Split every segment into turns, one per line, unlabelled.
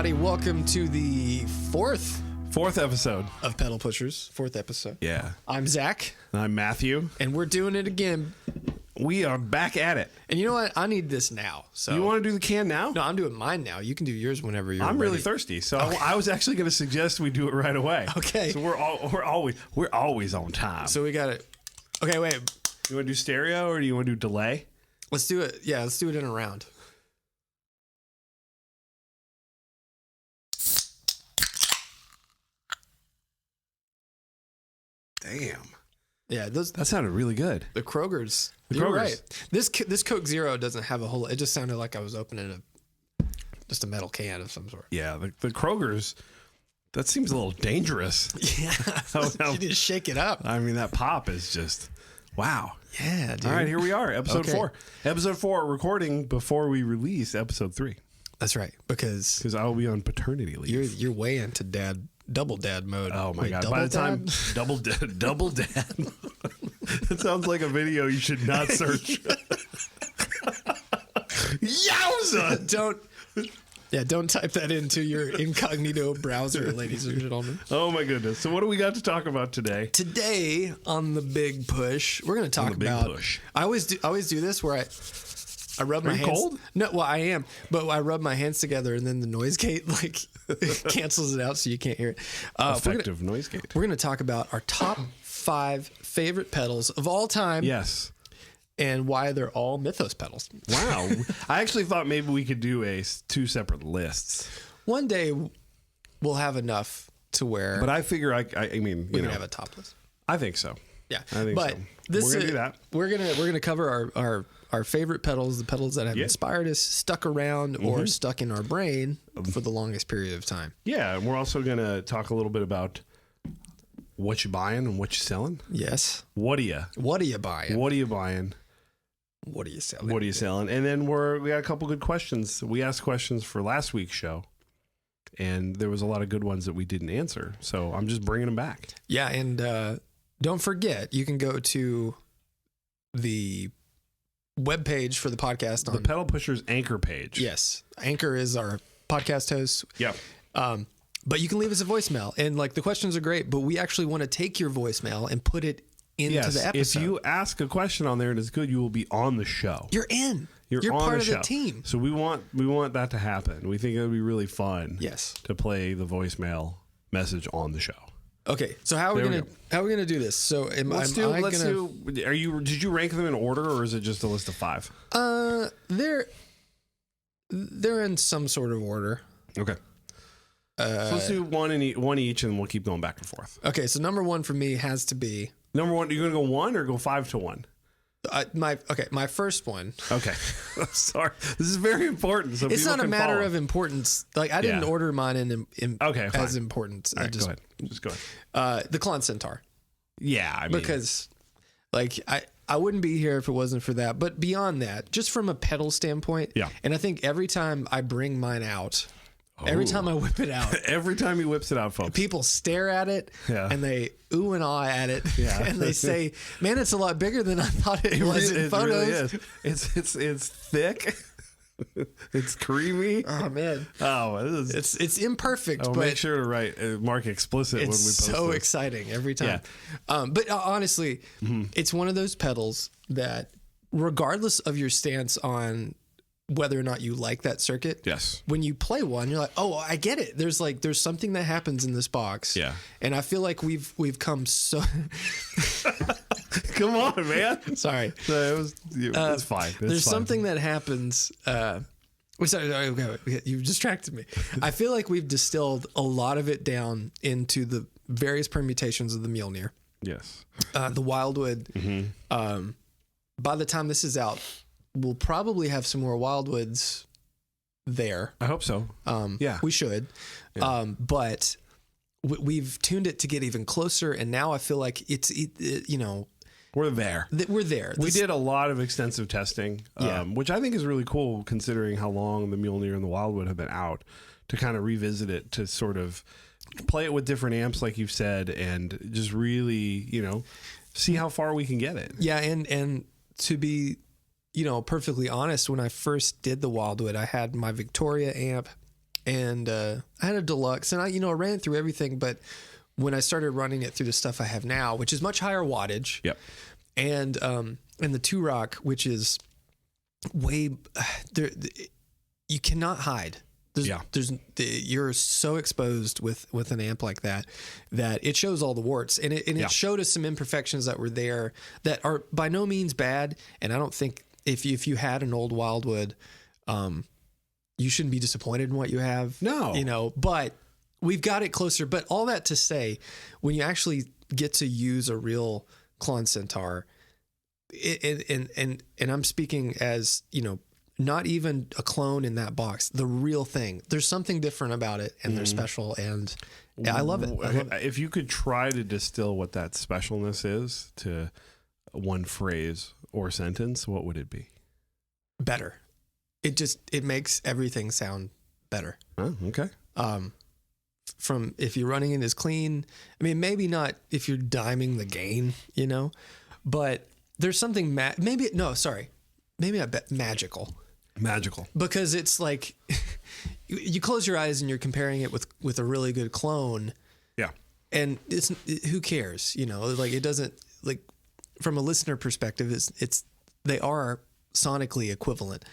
everybody. Welcome to the fourth
episode
of Pedal Pushers. Fourth episode.
Yeah.
I'm Zach.
I'm Matthew.
And we're doing it again.
We are back at it.
And you know what? I need this now. So
You want to do the can now?
No, I'm doing mine now. You can do yours whenever you're
I'm
ready.
really thirsty, so I was actually going to suggest we do it right away.
Okay.
So we're always on time.
So we got it. Okay, wait.
You want to do stereo or do you want to do delay?
Let's do it. Yeah, let's do it in a round.
Damn.
Yeah,
That sounded really good.
the Kroger's.
The
You're
Kroger's.
right. This Coke Zero doesn't have a whole. It just sounded like I was opening just a metal can of some sort.
Yeah, the Kroger's, that seems a little dangerous.
Yeah,
no.
you just shake it up.
I mean, that pop is just, wow.
Yeah, dude.
All right, here we are, episode
Okay.
4. Episode 4, recording before we release episode 3.
That's right, because
I will be on paternity leave.
you're way into double dad mode.
Oh my
Wait,
God.
double
By the time
dad?
double dad. It sounds like a video you should not search. Yowza!
Don't type that into your incognito browser, ladies and gentlemen.
Oh my goodness. So what do we got to talk about today?
Today on the big push, we're going to talk
the big
about.
push.
I always do this where I rub my
you
hands.
cold?
No, well I am, but I rub my hands together and then the noise gate cancels it out so you can't hear it.
Effective noise gate.
We're going to talk about our top 5 favorite pedals of all time.
Yes.
And why they're all Mythos pedals.
Wow. I actually thought maybe we could do 2 separate lists.
One day we'll have enough to where
But I figure I mean,
we
you
can
know,
have a top list.
I think so.
Yeah,
I think
but
so.
This
We're gonna
is,
do that.
We're gonna cover our favorite pedals, the pedals that have
Yeah.
inspired us, stuck around, or stuck in our brain for the longest period of time.
Yeah, and we're also going to talk a little bit about what you're buying and what you're selling.
Yes.
What are you?
What are you buying?
What are you buying?
What are you selling?
What are you selling? And then we got a couple good questions. We asked questions for last week's show, and there was a lot of good ones that we didn't answer. So I'm just bringing them back.
Yeah, and don't forget, you can go to the webpage for the podcast
The
on.
Pedal Pushers Anchor page.
Yes, Anchor is our podcast host.
Yep.
But you can leave us a voicemail, and like the questions are great, but we actually want to take your voicemail and put it into
Yes.
the episode.
If you ask a question on there and it's good, you will be on the show.
You're in. You're
on
part
the
of
show.
the team.
So we want that to happen. We think it would be really fun.
Yes.
To play the voicemail message on the show.
Okay. So how are we
There we
gonna do this? So
Let's do. Did you rank them in order, or is it just a list of 5?
They're in some sort of order.
Okay. So let's do one each, and we'll keep going back and forth.
Okay. So number 1 for me has to be
Number 1. You're gonna go 1 or go 5 to 1?
my first one.
Okay. Sorry. This is very important. So
It's
people
not a
can
matter
follow.
of importance. Like I didn't
Yeah.
order mine in
Okay, fine.
as important.
All
I
right, go ahead. Just go ahead.
The Klon Centaur.
Yeah, I mean,
Because like I wouldn't be here if it wasn't for that. But beyond that, just from a pedal standpoint,
Yeah.
And I think every time I bring mine out, every time I whip it out,
every time he whips it out, folks.
people stare at it
Yeah.
and they ooh and ah at it,
Yeah.
and they say, "Man, it's a lot bigger than I thought it was in photos."
Really is. It's thick. It's creamy.
Oh man,
Oh, this is.
it's imperfect,
I'll
but
make sure to mark explicit when we
it's
post
so
this.
exciting every time. But honestly,
Mm-hmm.
it's one of those pedals that, regardless of your stance on whether or not you like that circuit,
Yes.
when you play one, you're like, oh, I get it. There's something that happens in this box.
Yeah.
And I feel like we've come so.
Come on, man.
Sorry.
So it's fine. It's
There's
fine.
something that happens. Sorry, okay, you distracted me. I feel like we've distilled a lot of it down into the various permutations of the Mjolnir,
Yes.
the Wildwood. By the time this is out, we'll probably have some more Wildwoods there.
I hope so. Yeah.
We should. But we've tuned it to get even closer, and now I feel like
We're there.
we're there.
We did a lot of extensive testing,
Yeah.
which I think is really cool considering how long the Mjolnir and the Wildwood have been out, to kind of revisit it, to sort of play it with different amps, like you've said, and just really, see how far we can get it.
Yeah, and to be, perfectly honest, when I first did the Wildwood, I had my Victoria amp and I had a deluxe, and I ran through everything, but when I started running it through the stuff I have now, which is much higher wattage,
Yep.
and the Two Rock, which is way there, you cannot hide. You're so exposed with an amp like that it shows all the warts, and it showed us some imperfections that were there that are by no means bad. And I don't think if you had an old Wildwood, you shouldn't be disappointed in what you have.
No,
but we've got it closer. But all that to say, when you actually get to use a real Klon Centaur, and I'm speaking as not even a clone in that box, the real thing. There's something different about it, and they're special, and I love it.
If you could try to distill what that specialness is to one phrase or sentence, what would it be?
Better. It makes everything sound better.
Oh, okay.
From if you're running it as clean, I mean, maybe not if you're diming the gain, but there's something maybe I bet magical. Because it's like you close your eyes and you're comparing it with a really good clone.
Yeah.
And who cares? Like it doesn't, like from a listener perspective, they are sonically equivalent.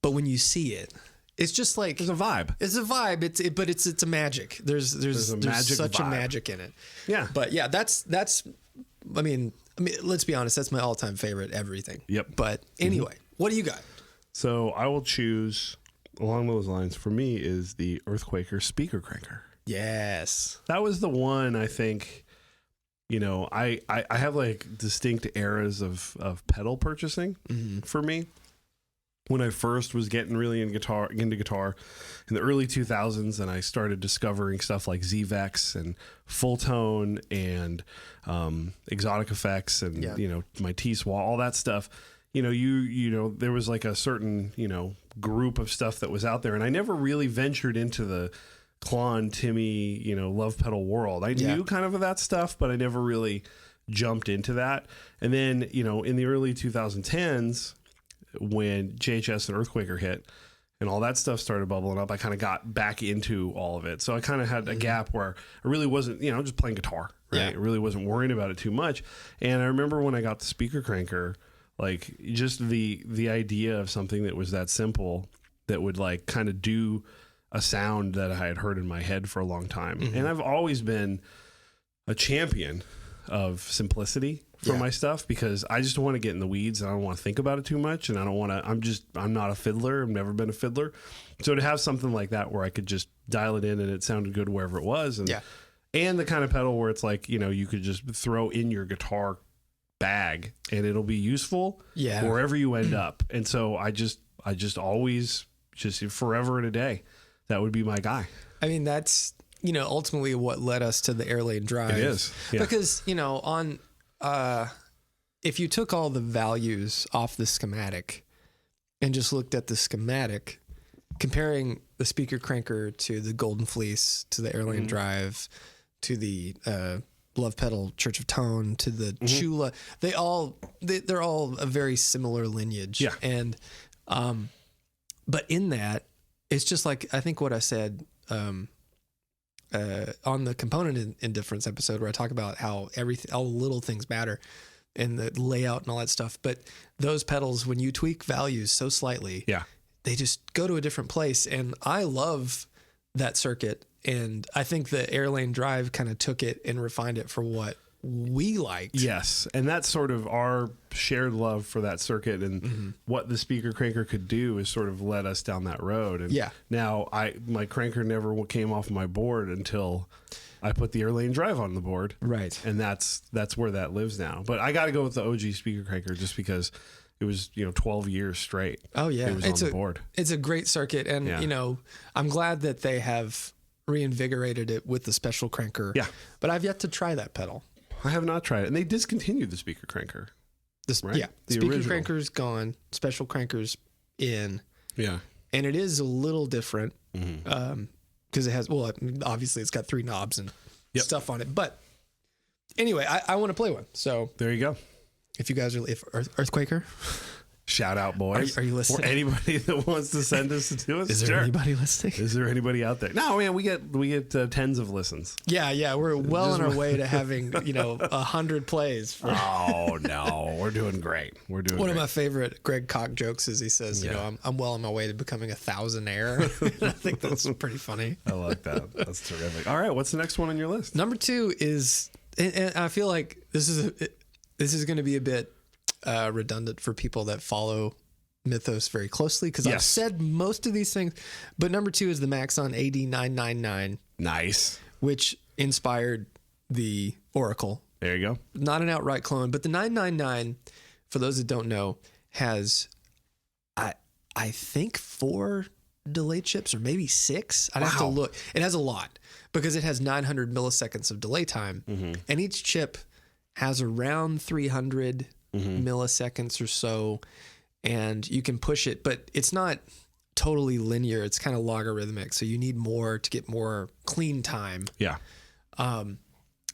But when you see it, it's just like
there's a vibe.
It's a vibe. It's a magic. There's such a magic in it.
Yeah.
But yeah, that's I mean, let's be honest, that's my all-time favorite everything.
Yep.
But anyway, what do you got?
So I will choose along those lines. For me is the Earthquaker speaker cranker.
Yes.
That was the one I think, I have like distinct eras of pedal purchasing for me. When I first was getting really into guitar in the early 2000s, and I started discovering stuff like ZVEX and Full Tone and Exotic Effects and my T-Swall, all that stuff. There was like a certain group of stuff that was out there, and I never really ventured into the Klon, Timmy, love pedal world. I knew kind of that stuff, but I never really jumped into that. And then in the early 2010s. When JHS and Earthquaker hit and all that stuff started bubbling up, I kind of got back into all of it. So I kind of had a gap where I really wasn't, just playing guitar, right?
Yeah.
I really wasn't worrying about it too much. And I remember when I got the speaker cranker, like just the idea of something that was that simple that would like kind of do a sound that I had heard in my head for a long time. And I've always been a champion of simplicity for my stuff, because I just don't want to get in the weeds and I don't want to think about it too much. And I don't want to, I'm not a fiddler. I've never been a fiddler. So to have something like that where I could just dial it in and it sounded good wherever it was. And the kind of pedal where it's like, you could just throw in your guitar bag and it'll be useful wherever you end up. And so I just always just forever and a day, that would be my guy.
I mean, that's, ultimately what led us to the Airlane Drive.
It is. Yeah.
Because, if you took all the values off the schematic and just looked at the schematic, comparing the speaker cranker to the Golden Fleece, to the Airlane Drive, to the Love Pedal Church of Tone, to the Chula, they're all a very similar lineage.
Yeah.
And, but in that, it's just like, I think what I said, on the component indifference episode where I talk about how all the little things matter and the layout and all that stuff. But those pedals, when you tweak values so slightly, they just go to a different place. And I love that circuit. And I think the Airlane Drive kind of took it and refined it for what we liked.
Yes. And that's sort of our shared love for that circuit, and what the speaker cranker could do is sort of led us down that road. And now my cranker never came off my board until I put the Airlane Drive on the board.
Right.
And that's where that lives now. But I got to go with the OG speaker cranker just because it was, 12 years straight.
Oh yeah.
It was on the board.
It's a great circuit. And I'm glad that they have reinvigorated it with the special cranker.
Yeah.
But I've yet to try that pedal.
I have not tried it. And they discontinued the speaker cranker.
Right? Yeah. The speaker cranker's gone. Special cranker's in.
Yeah.
And it is a little different because it has, obviously it's got 3 knobs and stuff on it. But anyway, I want to play one. So
there you go.
If you guys are, if Earthquaker,
shout out, boys.
Are you listening?
Or anybody that wants to send us to us.
Is there anybody listening?
Is there anybody out there? No, man, we get tens of listens.
Yeah, we're well on our way to having 100 plays.
Oh no, we're doing great. We're doing
One
great.
of my favorite Greg Koch jokes is he says, I'm well on my way to becoming a thousandaire. I think that's pretty funny.
I like that. That's terrific. All right, what's the next one on your list?
Number 2 is, and I feel like this is going to be a bit redundant for people that follow Mythos very closely because I've said most of these things, but number 2 is the Maxon AD999.
Nice.
Which inspired the Oracle.
There you go.
Not an outright clone, but the 999, for those that don't know, has I think 4 delay chips or maybe 6. I'd have to look. It has a lot because it has 900 milliseconds of delay time, and each chip has around 300 milliseconds or so, and you can push it, but it's not totally linear. It's kind of logarithmic, so you need more to get more clean time.
Yeah.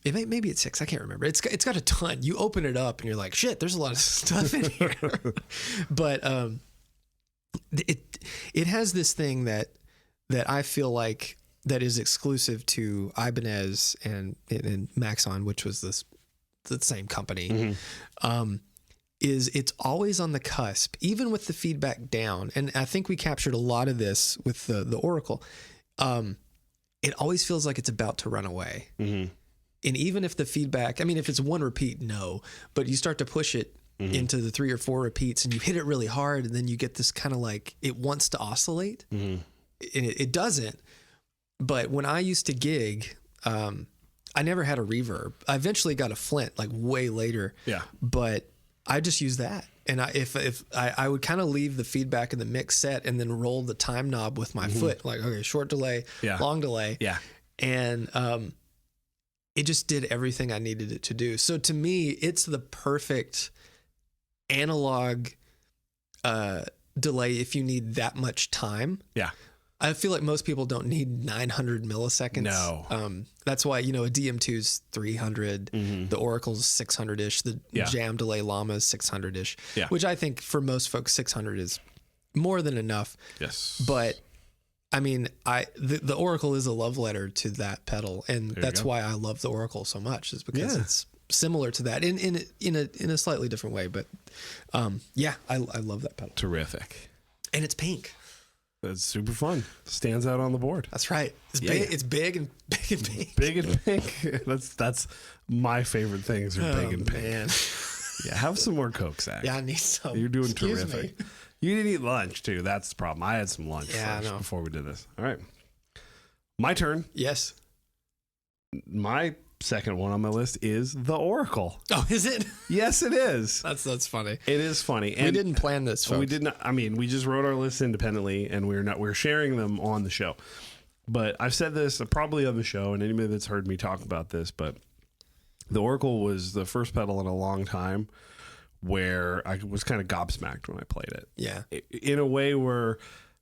Maybe it's 6. I can't remember. It's got a ton. You open it up and you're like, shit, there's a lot of stuff in here. But it has this thing that I feel like that is exclusive to Ibanez and Maxon, which was the same company. Is it's always on the cusp, even with the feedback down. And I think we captured a lot of this with the Oracle. It always feels like it's about to run away. And even if the feedback, I mean, if it's 1 repeat, no, but you start to push it into the 3 or 4 repeats and you hit it really hard, and then you get this kind of like, it wants to oscillate and it doesn't. But when I used to gig, I never had a reverb. I eventually got a Flint like way later. Yeah. But I just use that. And if I would kind of leave the feedback in the mix set and then roll the time knob with my foot, like, okay, short delay, long delay. Yeah. And, it just did everything I needed it to do. So to me, it's the perfect analog delay if you need that much time. Yeah. I feel like most people don't need 900 milliseconds. No. That's why, a DM2's 300, the Oracle's 600-ish, the Jam Delay Llama's 600-ish, which I think for most folks, 600 is more than enough. Yes. But I mean, the Oracle is a love letter to that pedal, and that's why I love the Oracle so much, is because it's similar to that in a slightly different way. But I love that pedal.
Terrific.
And it's pink.
That's super fun. Stands out on the board.
That's right. It's big. It's big and pink.
Big and pink. That's my favorite things are big and pink. Man. Yeah, have some more Coke, Zach.
Yeah, I need some.
You're doing terrific. You didn't eat lunch, too. That's the problem. I had some lunch first before we did this. All right. My turn.
Yes.
My second one on my list is the Oracle.
Oh, is it?
Yes, it is.
That's funny.
It is funny.
And we didn't plan this, folks.
We did not. I mean, we just wrote our lists independently, and we're sharing them on the show. But I've said this probably on the show, and anybody that's heard me talk about this, but the Oracle was the first pedal in a long time where I was kind of gobsmacked when I played it. Yeah. In a way where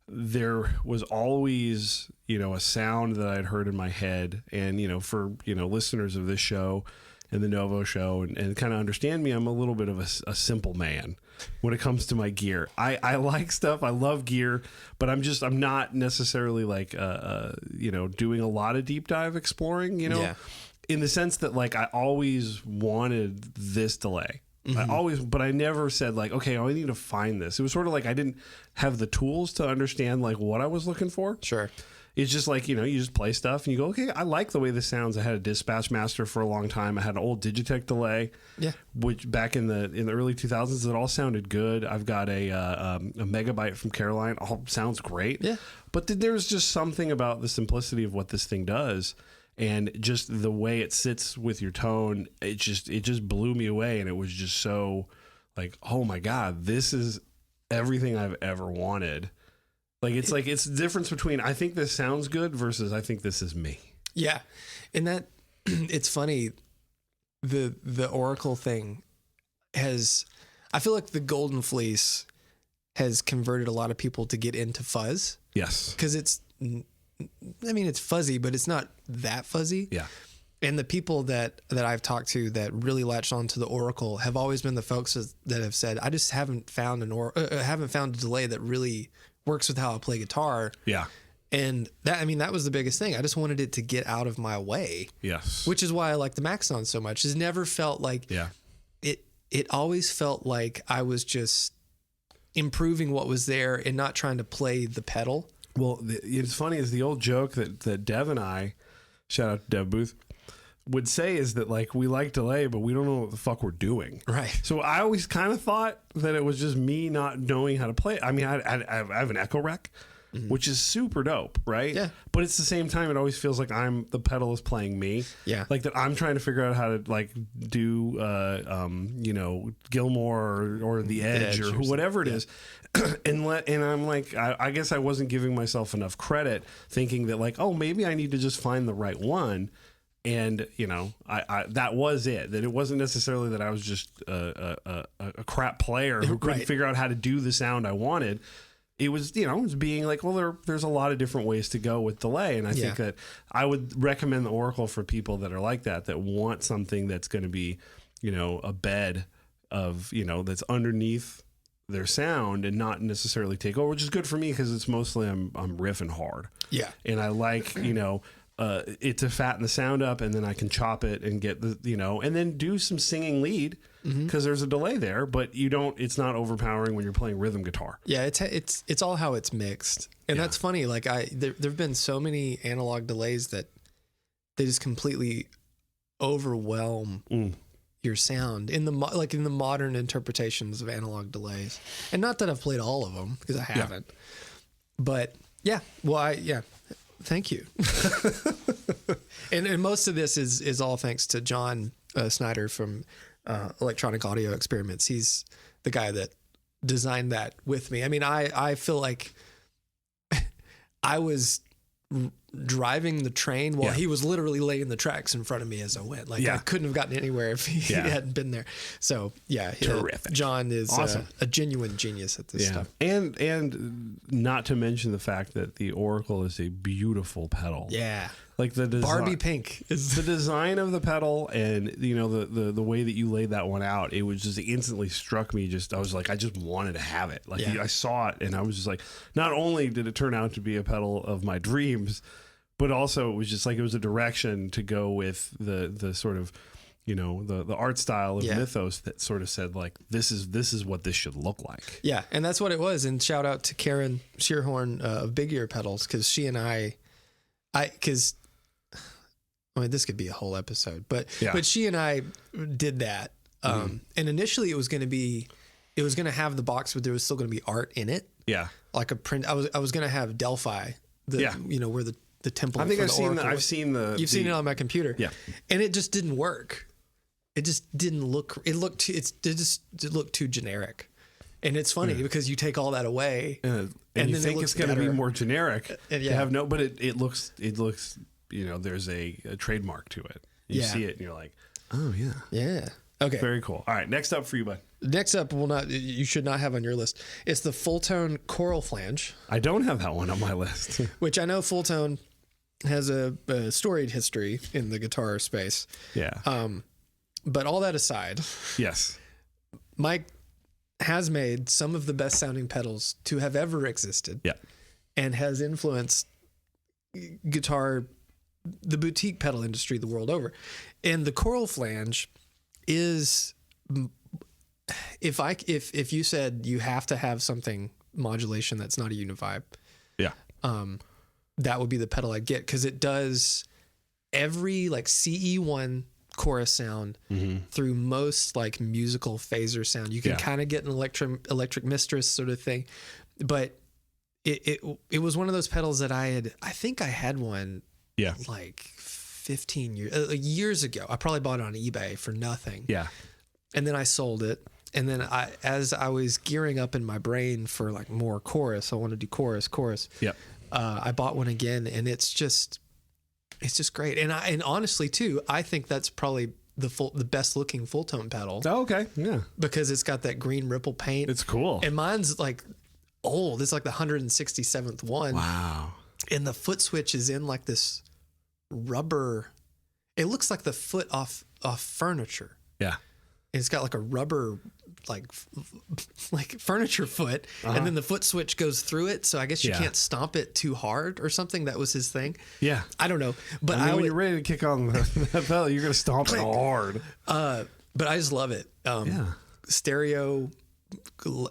there was always, a sound that I'd heard in my head. And, for, listeners of this show and the Novo show and kind of understand me, I'm a little bit of a simple man when it comes to my gear. I like stuff. I love gear, but I'm not necessarily like, doing a lot of deep dive exploring, in the sense that like I always wanted this delay. But I never said like, okay, I need to find this. It was sort of like I didn't have the tools to understand like what I was looking for. Sure. It's just like, you just play stuff and you go, okay, I like the way this sounds. I had a Dispatch Master for a long time. I had an old Digitech delay, which back in the early 2000s, it all sounded good. I've got a Megabyte from Caroline. All sounds great. Yeah. But there's just something about the simplicity of what this thing does. And just the way it sits with your tone, it just blew me away. And it was just so like, oh my God, this is everything I've ever wanted. It's the difference between I think this sounds good versus I think this is me. Yeah. And that it's funny. The Oracle thing I feel like the Golden Fleece has converted a lot of people to get into fuzz. Yes. Because it's fuzzy, but it's not that fuzzy. Yeah.
And the people that I've talked to that really latched onto the Oracle have always been the folks that have said, I just haven't found haven't found a delay that really works with how I play guitar.
Yeah.
And that was the biggest thing. I just wanted it to get out of my way.
Yes.
Which is why I like the Maxon so much. It's never felt like it always felt like I was just improving what was there and not trying to play the pedal.
Well, it's funny is the old joke that Dev and I, shout out to Dev Booth, would say is that like we like delay, but we don't know what the fuck we're doing.
Right.
So I always kind of thought that it was just me not knowing how to play. I mean, I have an Echo Rec, which is super dope, right?
Yeah.
But it's the same time, it always feels like the pedal is playing me.
Yeah.
Like that I'm trying to figure out how to like do, Gilmore or the Edge or whatever it is. And I'm like, I guess I wasn't giving myself enough credit thinking that like, oh, maybe I need to just find the right one. And, I that was it, that it wasn't necessarily that I was just a crap player who couldn't figure out how to do the sound I wanted. It was, it was being like, well, there's a lot of different ways to go with delay. And I think that I would recommend the Oracle for people that are like that want something that's going to be, a bed of, that's underneath their sound and not necessarily take over, which is good for me because it's mostly I'm riffing hard.
Yeah.
And I like, it to fatten the sound up, and then I can chop it and get and then do some singing lead because there's a delay there, but it's not overpowering when you're playing rhythm guitar.
Yeah. It's all how it's mixed. And that's funny. Like there've been so many analog delays that they just completely overwhelm your sound in the modern interpretations of analog delays. And not that I've played all of them because I haven't, but thank you. and most of this is all thanks to John Snyder from Electronic Audio Experiments. He's the guy that designed that with me. I mean, I feel like I was driving the train while he was literally laying the tracks in front of me as I went. Like I couldn't have gotten anywhere if he hadn't been there. So
terrific.
John is
awesome.
A genuine genius at this stuff.
And not to mention the fact that the Oracle is a beautiful pedal.
Yeah.
Like the design,
Barbie pink is
the design of the pedal, and the way that you laid that one out, it was just instantly struck me. I was like, I just wanted to have it. Like I saw it, and I was just like, not only did it turn out to be a pedal of my dreams, but also it was just like it was a direction to go with the sort of the art style of Mythos that sort of said like this is what this should look like.
Yeah, and that's what it was. And shout out to Karen Shearhorn of Big Ear Pedals, because she and this could be a whole episode, but she and I did that. And initially it was going to have the box, but there was still going to be art in it.
Yeah.
Like a print. I was going to have Delphi, where the temple.
I think
I've
seen the.
You've seen it on my computer.
Yeah.
And it just didn't work. It just didn't look, it looked too generic. And it's funny because you take all that away
and you think it's going to be more generic.
But
it looks, there's a trademark to it. You see it and you're like, oh yeah.
Yeah. Okay.
Very cool. All right. Next up for you, bud.
Next up, you should not have on your list. It's the Fulltone Choral Flange.
I don't have that one on my list.
Which I know Fulltone has a storied history in the guitar space.
Yeah.
But all that aside.
Yes.
Mike has made some of the best sounding pedals to have ever existed.
Yeah.
And has influenced guitar, the boutique pedal industry the world over. And the Choral Flange is, if you said you have to have something modulation that's not a Univibe, that would be the pedal I'd get, because it does every like CE1 chorus sound through most like musical phaser sound. You can kind of get an electric mistress sort of thing, but it was one of those pedals that I think I had one like 15 years ago. I probably bought it on eBay for nothing.
Yeah. And
then I sold it. And then as I was gearing up in my brain for like more chorus, I want to do chorus.
Yep.
I bought one again, and it's just great. And honestly too, I think that's probably the best looking Fulltone pedal.
Oh, okay. Yeah.
Because it's got that green ripple paint.
It's cool.
And mine's like old. It's like the 167th one.
Wow.
And the foot switch is in like this rubber. it looks like the foot off furniture.
Yeah.
It's got like a rubber, like furniture foot, and then the foot switch goes through it. So I guess you can't stomp it too hard or something. That was his thing.
Yeah.
I don't know, but
I mean, when you're ready to kick on that pedal, you're gonna stomp it hard.
But I just love it.
Yeah.
Stereo,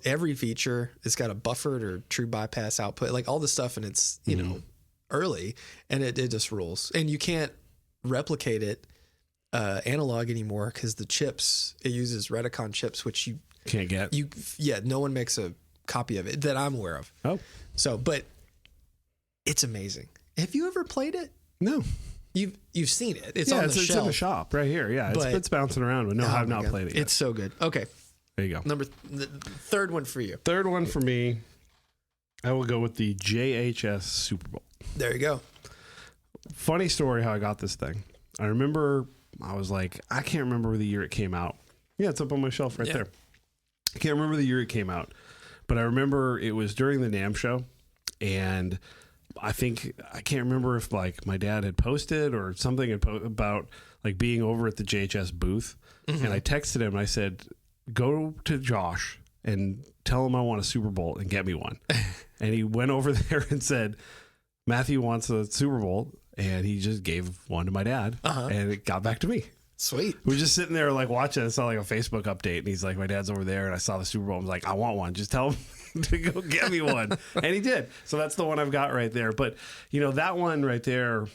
every feature. It's got a buffered or true bypass output, like all the stuff, and it's you know early, and it just rules. And you can't replicate it analog anymore because the chips, it uses Redicon chips, which you
Can't get.
no one makes a copy of it that I'm aware of.
Oh.
So, but it's amazing. Have you ever played it?
No.
You've seen it. It's on the
it's
shelf.
in the shop right here. Yeah, it's bouncing around, but no, I've not played it yet.
It's so good. Okay.
There you go.
The third one for you.
Third one for me, I will go with the JHS Super Bowl.
There you go.
Funny story how I got this thing. I remember I was like, I can't remember the year it came out. Yeah, it's up on my shelf right there. I can't remember the year it came out, but I remember it was during the NAMM show, and I can't remember if like my dad had posted or something about like being over at the JHS booth, and I texted him and I said, go to Josh and tell him I want a Super Bowl and get me one. And he went over there and said, Matthew wants a Super Bowl, and he just gave one to my dad, and it got back to me.
Sweet.
We were just sitting there like watching. I saw like a Facebook update, and he's like, my dad's over there, and I saw the Super Bowl. I was like, I want one. Just tell him to go get me one. And he did. So that's the one I've got right there. But, you know, that one right there,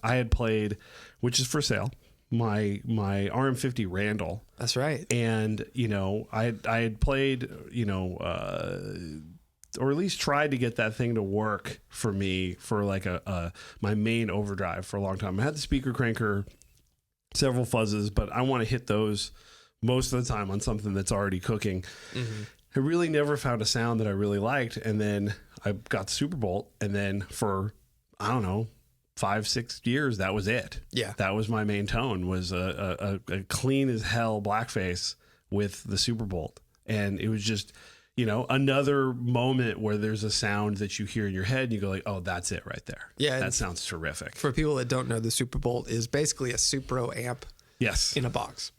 I had played, which is for sale, my RM50 Randall.
That's right.
And, you know, I had played, you know, or at least tried to get that thing to work for me for like my main overdrive for a long time. I had the speaker cranker, several fuzzes, but I want to hit those most of the time on something that's already cooking. I really never found a sound that I really liked. And then I got the Super Bowl, and then for, I don't know, 5-6 years, that was it.
Yeah.
That was my main tone, was a clean as hell blackface with the Super Bowl. And it was just, you know, another moment where there's a sound that you hear in your head and you go like, oh, that's it right there.
Yeah.
That sounds terrific.
For people that don't know, the Super Bowl is basically a Supro amp
Yes.
in a box.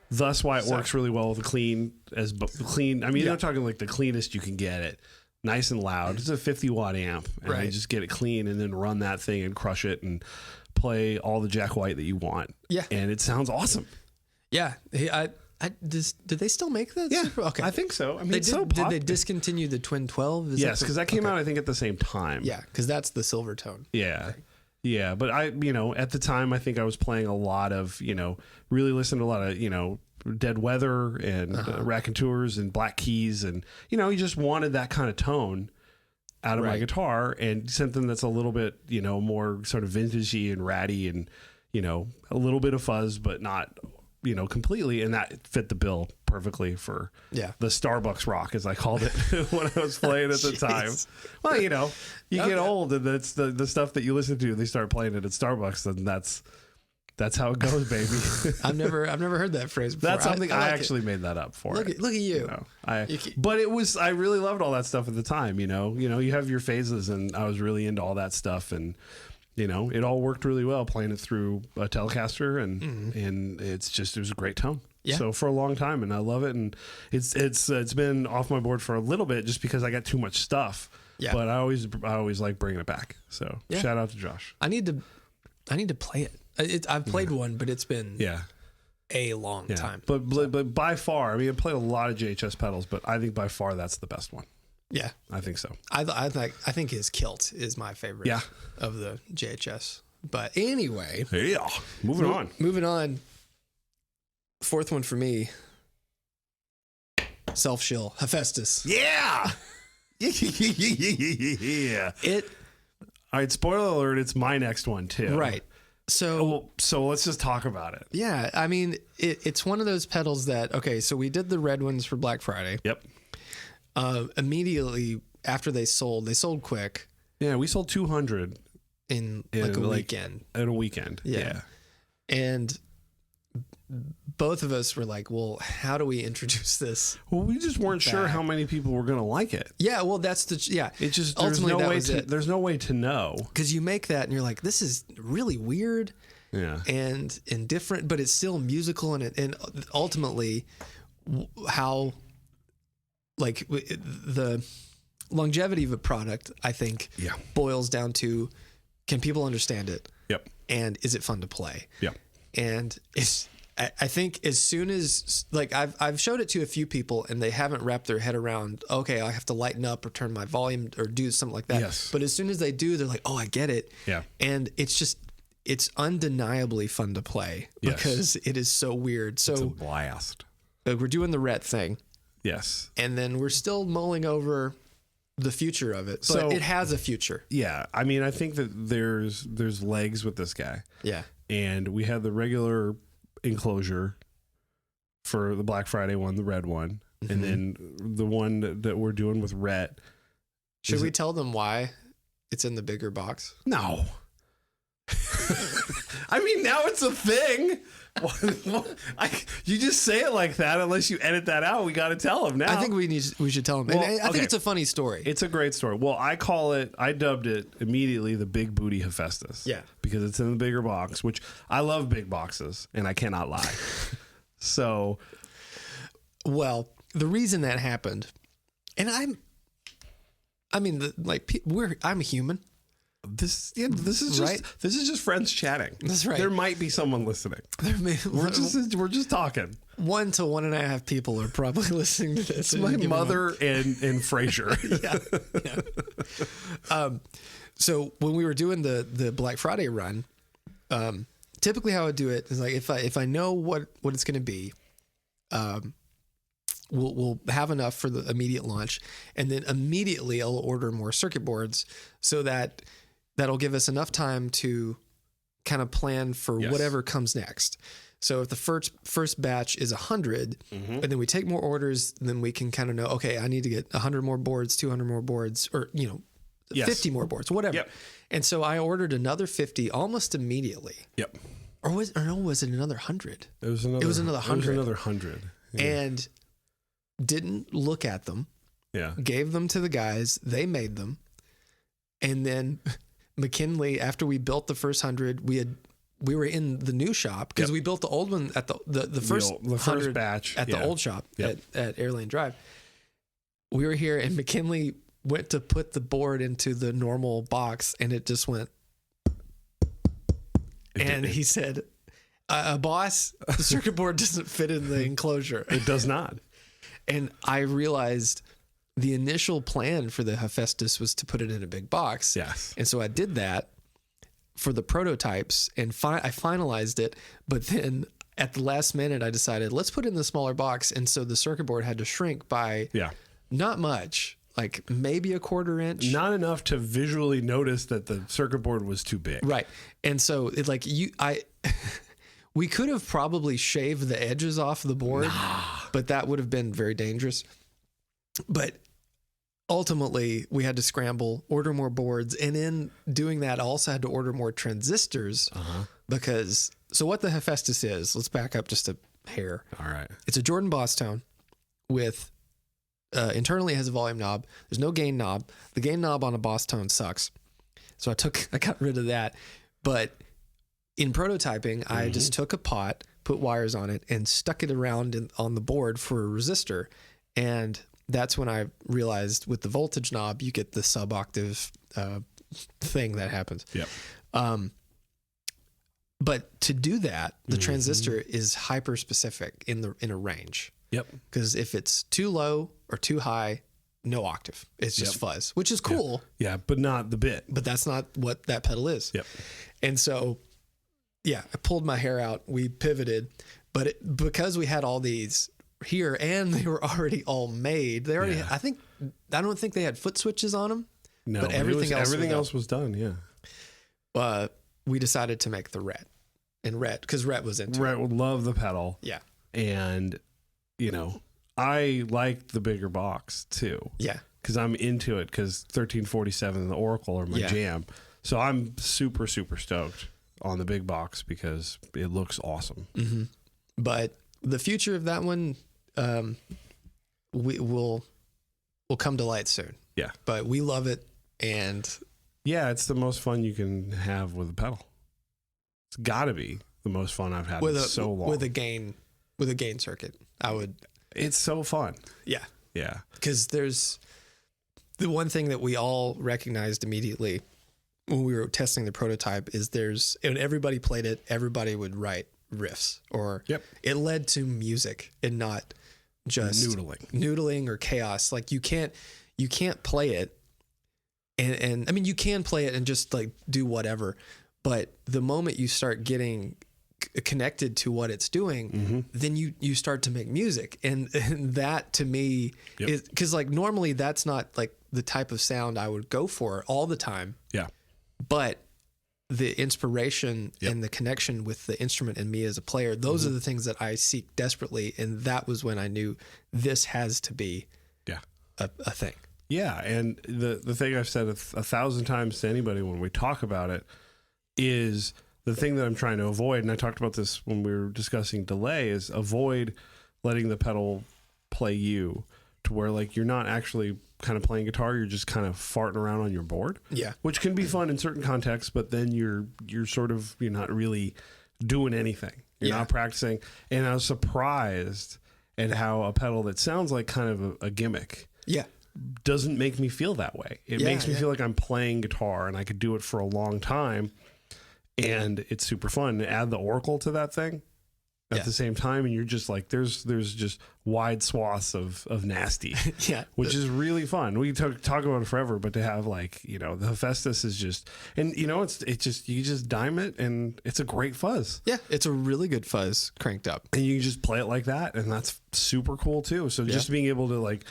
Thus why it works really well with I mean, you're not talking like the cleanest you can get it. Nice and loud. It's a 50-watt amp. And
Right.
you just get it clean and then run that thing and crush it and play all the Jack White that you want.
Yeah.
And it sounds awesome.
Yeah. Did they still make that?
Yeah.
Super? Okay.
I think so. I mean,
They
it's
did,
so
did they discontinue the Twin 12?
Yes, because that came out, I think, at the same time.
Yeah, because that's the silver tone.
Yeah. Yeah. But at the time, I think I was playing a lot of, really listening to a lot of, Dead Weather and Raconteurs and Black Keys. And, you just wanted that kind of tone out of my guitar, and something that's a little bit, more sort of vintagey and ratty and, a little bit of fuzz, but not, completely. And that fit the bill perfectly for the Starbucks rock, as I called it when I was playing at the time. Well, you get old, and that's the stuff that you listen to, they start playing it at Starbucks, and that's how it goes, baby.
I've never heard that phrase before.
That's something I
like
actually made that up for.
Look at you.
But I really loved all that stuff at the time. You have your phases, and I was really into all that stuff, and it all worked really well playing it through a Telecaster, and it was a great tone.
Yeah.
So for a long time, and I love it, and it's been off my board for a little bit just because I got too much stuff.
Yeah.
But I always like bringing it back. So shout out to Josh.
I need to play it. I've played one, but it's been a long time.
But by far, I played a lot of JHS pedals, but I think by far that's the best one.
Yeah,
I think so.
I think his Kilt is my favorite. Of the JHS. But anyway,
moving on.
Fourth one for me. Self shill Hephaestus.
Yeah. All right, spoiler alert, it's my next one too.
Right. So
let's just talk about it.
Yeah, it's one of those pedals that, okay, so we did the red ones for Black Friday.
Yep.
Immediately after they sold quick.
Yeah, we sold 200
in a weekend.
In a weekend. Yeah.
And both of us were like, well, how do we introduce this?
Well, we just weren't sure how many people were going to like it.
Yeah, well, it's just
ultimately there's no way to know.
Because you make that and you're like, this is really weird.
Yeah.
and different, but it's still musical, and ultimately how like the longevity of a product, I think,
Yeah.
boils down to, can people understand it?
Yep.
And is it fun to play?
Yeah.
And I think as soon as, like, I've showed it to a few people and they haven't wrapped their head around, okay, I have to lighten up or turn my volume or do something like that.
Yes.
But as soon as they do, they're like, oh, I get it.
Yeah.
And it's undeniably fun to play
Yes.
because it is so weird.
It's a
So
blast.
we're doing the Rhett thing,
Yes.
and then we're still mulling over the future of it. But
So-
it has a future.
Yeah. I mean, I think that there's legs with this guy.
Yeah.
And we had the regular enclosure for the Black Friday one, the red one.
Mhm.
And then the one that we're doing with Rhett.
Should we tell them why it's in the bigger box?
No. I mean, now it's a thing. You just say it like that. Unless you edit that out, we got to tell them now.
I think we should tell them.
Well,
And I
okay.
think it's a funny story.
It's a great story. Well, I dubbed it immediately the Big Booty Hephaestus.
Yeah.
Because it's in the bigger box, which I love big boxes, and I cannot lie. So,
Well, the reason that happened, and I'm a human.
this is just
Right?
this is just friends chatting.
That's right.
There might be someone listening. We're just talking.
1 to 1.5 people are probably listening to this.
My mother and Frasier.
Yeah. So when we were doing the Black Friday run, typically how I would do it is like if I know what it's going to be, we'll have enough for the immediate launch, and then immediately I'll order more circuit boards so that'll give us enough time to kind of plan for
Yes.
whatever comes next. So if the first batch is 100, and then we take more orders, then we can kind of know, okay, I need to get 100 more boards, 200 more boards, or
Yes.
50 more boards, whatever.
Yep.
And so I ordered another 50 almost immediately.
Yep.
Or was it another 100?
It was another
100.
It was another 100. Yeah.
And didn't look at them,
Yeah.
gave them to the guys, they made them. And then McKinley, after we built the first 100, we were in the new shop because
Yep.
we built the old one at the first
the first
100
batch
at the
yeah.
old shop
Yep.
at Airlane Drive. We were here and McKinley went to put the board into the normal box and it just went. And he said, boss, the circuit board doesn't fit in the enclosure.
It does not.
And I realized the initial plan for the Hephaestus was to put it in a big box.
Yes.
And so I did that for the prototypes and I finalized it. But then at the last minute, I decided, let's put it in the smaller box. And so the circuit board had to shrink by
Yeah.
not much, like maybe a 1/4 inch.
Not enough to visually notice that the circuit board was too big.
Right. And so it we could have probably shaved the edges off the board, but that would have been very dangerous. But ultimately we had to scramble, order more boards. And in doing that, I also had to order more transistors because, so what the Hephaestus is, let's back up just a hair.
All right.
It's a Jordan Boss tone with, internally it has a volume knob. There's no gain knob. The gain knob on a Boss tone sucks. So I got rid of that. But in prototyping, I just took a pot, put wires on it, and stuck it around on the board for a resistor. And that's when I realized with the voltage knob, you get the sub-octave thing that happens.
Yep.
But to do that, the transistor is hyper specific in a range.
Yep.
Because if it's too low or too high, no octave. It's just fuzz, which is cool,
Yeah, but not the bit.
but that's not what that pedal is.
Yep.
And so, yeah, I pulled my hair out. We pivoted, but because we had all these here and they were already all made, they already.
Yeah.
I don't think they had foot switches on them.
No,
But
it
everything else was
everything
done.
else was done. Yeah.
We decided to make the Rhett, and Rhett because Rhett was into it.
Rhett would love the pedal,
Yeah,
and I like the bigger box too.
yeah.
Because I'm into it. Because 1347 and the Oracle are my
Yeah.
jam. So I'm super super stoked on the big box because it looks awesome.
Mm-hmm. But the future of that one, we will come to light soon.
Yeah.
But we love it, and
Yeah, it's the most fun you can have with a pedal. It's got to be the most fun I've had in so long.
With a gain circuit.
It's so fun.
Yeah.
Yeah.
Because there's the one thing that we all recognized immediately when we were testing the prototype is when everybody played it, everybody would write riffs, or it led to music and not just noodling or chaos. Like you can't play it and I mean, you can play it and just like do whatever, but the moment you start getting connected to what it's doing, then you start to make music. And that to me is, because like normally that's not like the type of sound I would go for all the time.
Yeah.
But the inspiration and the connection with the instrument and me as a player, those are the things that I seek desperately. And that was when I knew this has to be a thing.
Yeah. And the thing I've said 1,000 times to anybody when we talk about it is the thing that I'm trying to avoid. And I talked about this when we were discussing delay, is avoid letting the pedal play you to where like you're not actually kind of playing guitar, you're just kind of farting around on your board.
Yeah.
Which can be fun in certain contexts, but then you're not really doing anything. You're not practicing. And I was surprised at how a pedal that sounds like kind of a gimmick doesn't make me feel that way. It makes me feel like I'm playing guitar and I could do it for a long time. And it's super fun. Add the Oracle to that thing at the same time, and you're just like, there's just wide swaths of nasty, which is really fun. We talk about it forever, but to have like, you know, the Hephaestus is just, and you know, it's just, you just dime it and it's a great fuzz.
Yeah. It's a really good fuzz cranked up.
And you can just play it like that. And that's super cool too. So just being able to like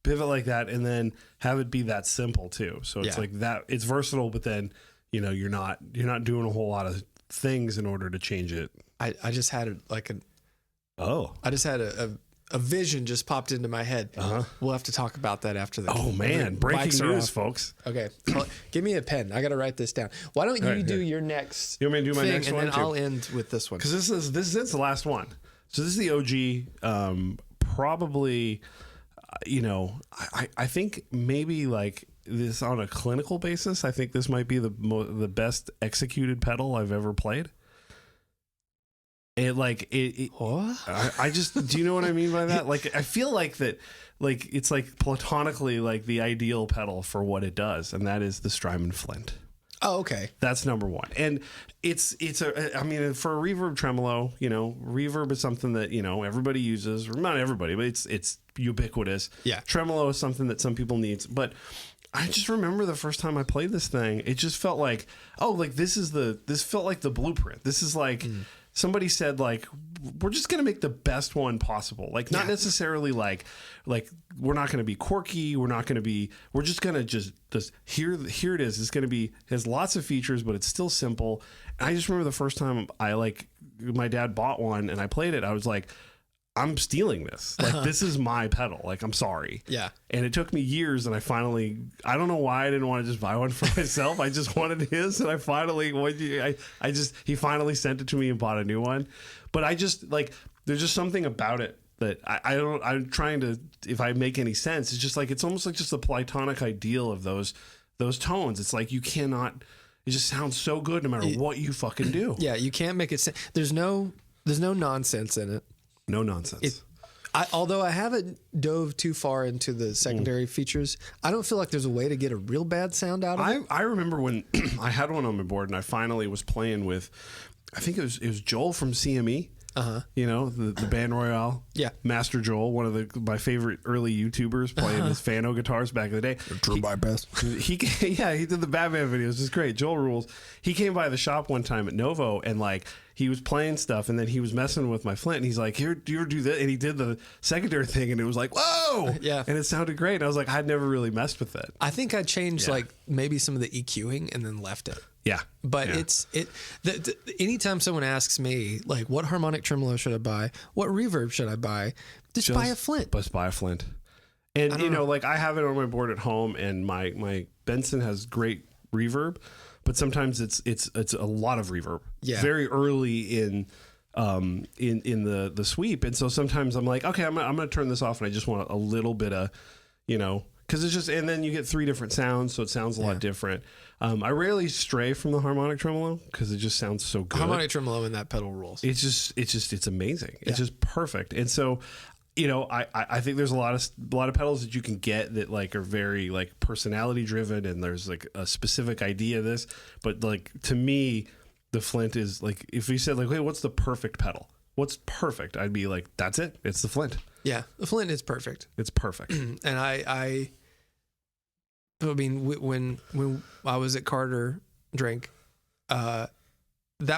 pivot like that and then have it be that simple too. So it's like that, it's versatile, but then, you know, you're not doing a whole lot of things in order to change it.
I just had a vision just popped into my head. We'll have to talk about that after that.
Oh man, breaking news, folks.
Okay, well, give me a pen. I got to write this down. Why don't you do your next?
You want me to do my
thing,
next
and
one?
And then I'll end with this one
because this is the last one. So this is the OG. Probably, you know, I think maybe like this on a clinical basis. I think this might be the best executed pedal I've ever played. I just, do you know what I mean by that? Like, I feel like that, like, it's like platonically like the ideal pedal for what it does. And that is the Strymon Flint.
Oh, okay.
That's number one. And I mean, for a reverb tremolo, you know, reverb is something that, you know, everybody uses, or not everybody, but it's ubiquitous.
Yeah.
Tremolo is something that some people need, but I just remember the first time I played this thing, it just felt like, oh, like this felt like the blueprint. This is like, somebody said like, we're just going to make the best one possible. Like not necessarily like we're not going to be quirky. We're just going to just here it is. It's going to has lots of features, but it's still simple. And I just remember the first time my dad bought one and I played it. I was like, I'm stealing this. Like, this is my pedal. Like, I'm sorry.
Yeah.
And it took me years, and I don't know why I didn't want to just buy one for myself. I just wanted his, and he finally sent it to me and bought a new one. But I just, like, there's just something about it that I'm trying to, if I make any sense, it's just like, it's almost like just the platonic ideal of those tones. It's like, it just sounds so good no matter what you fucking do.
Yeah, you can't make it, there's no nonsense in it.
No nonsense.
Although I haven't dove too far into the secondary features, I don't feel like there's a way to get a real bad sound out of it.
I remember when I had one on my board and I finally was playing with, I think it was Joel from CME. You know, the band Royale.
Yeah.
Master Joel, one of my favorite early YouTubers playing his Fano guitars back in the day.
True by best.
He did the Batman videos. It's great. Joel rules. He came by the shop one time at Novo and like he was playing stuff and then he was messing with my Flint and he's like, here, do you ever do that? And he did the secondary thing and it was like, whoa.
Yeah.
And it sounded great. And I was like, I'd never really messed with it.
I think I changed like maybe some of the EQing and then left it.
Yeah.
But anytime someone asks me, like, what harmonic tremolo should I buy? What reverb should I buy? Just buy a Flint.
Just buy a Flint. And, you know, like I have it on my board at home and my Benson has great reverb, but sometimes it's a lot of reverb.
Yeah.
Very early in the sweep. And so sometimes I'm like, okay, I'm going to turn this off and I just want a little bit of, you know, Because it's just, and then you get 3 different sounds, so it sounds a lot different. I rarely stray from the harmonic tremolo because it just sounds so good.
Harmonic tremolo in that pedal rules.
It's amazing. It's just perfect. And so, you know, I think there's a lot of pedals that you can get that like are very like personality driven, and there's like a specific idea of this. But like to me, the Flint is like, if you said like, hey, what's the perfect pedal? What's perfect? I'd be like, that's it. It's the Flint.
Yeah, the Flint is perfect.
It's perfect.
And I mean, when I was at Carter Drink, that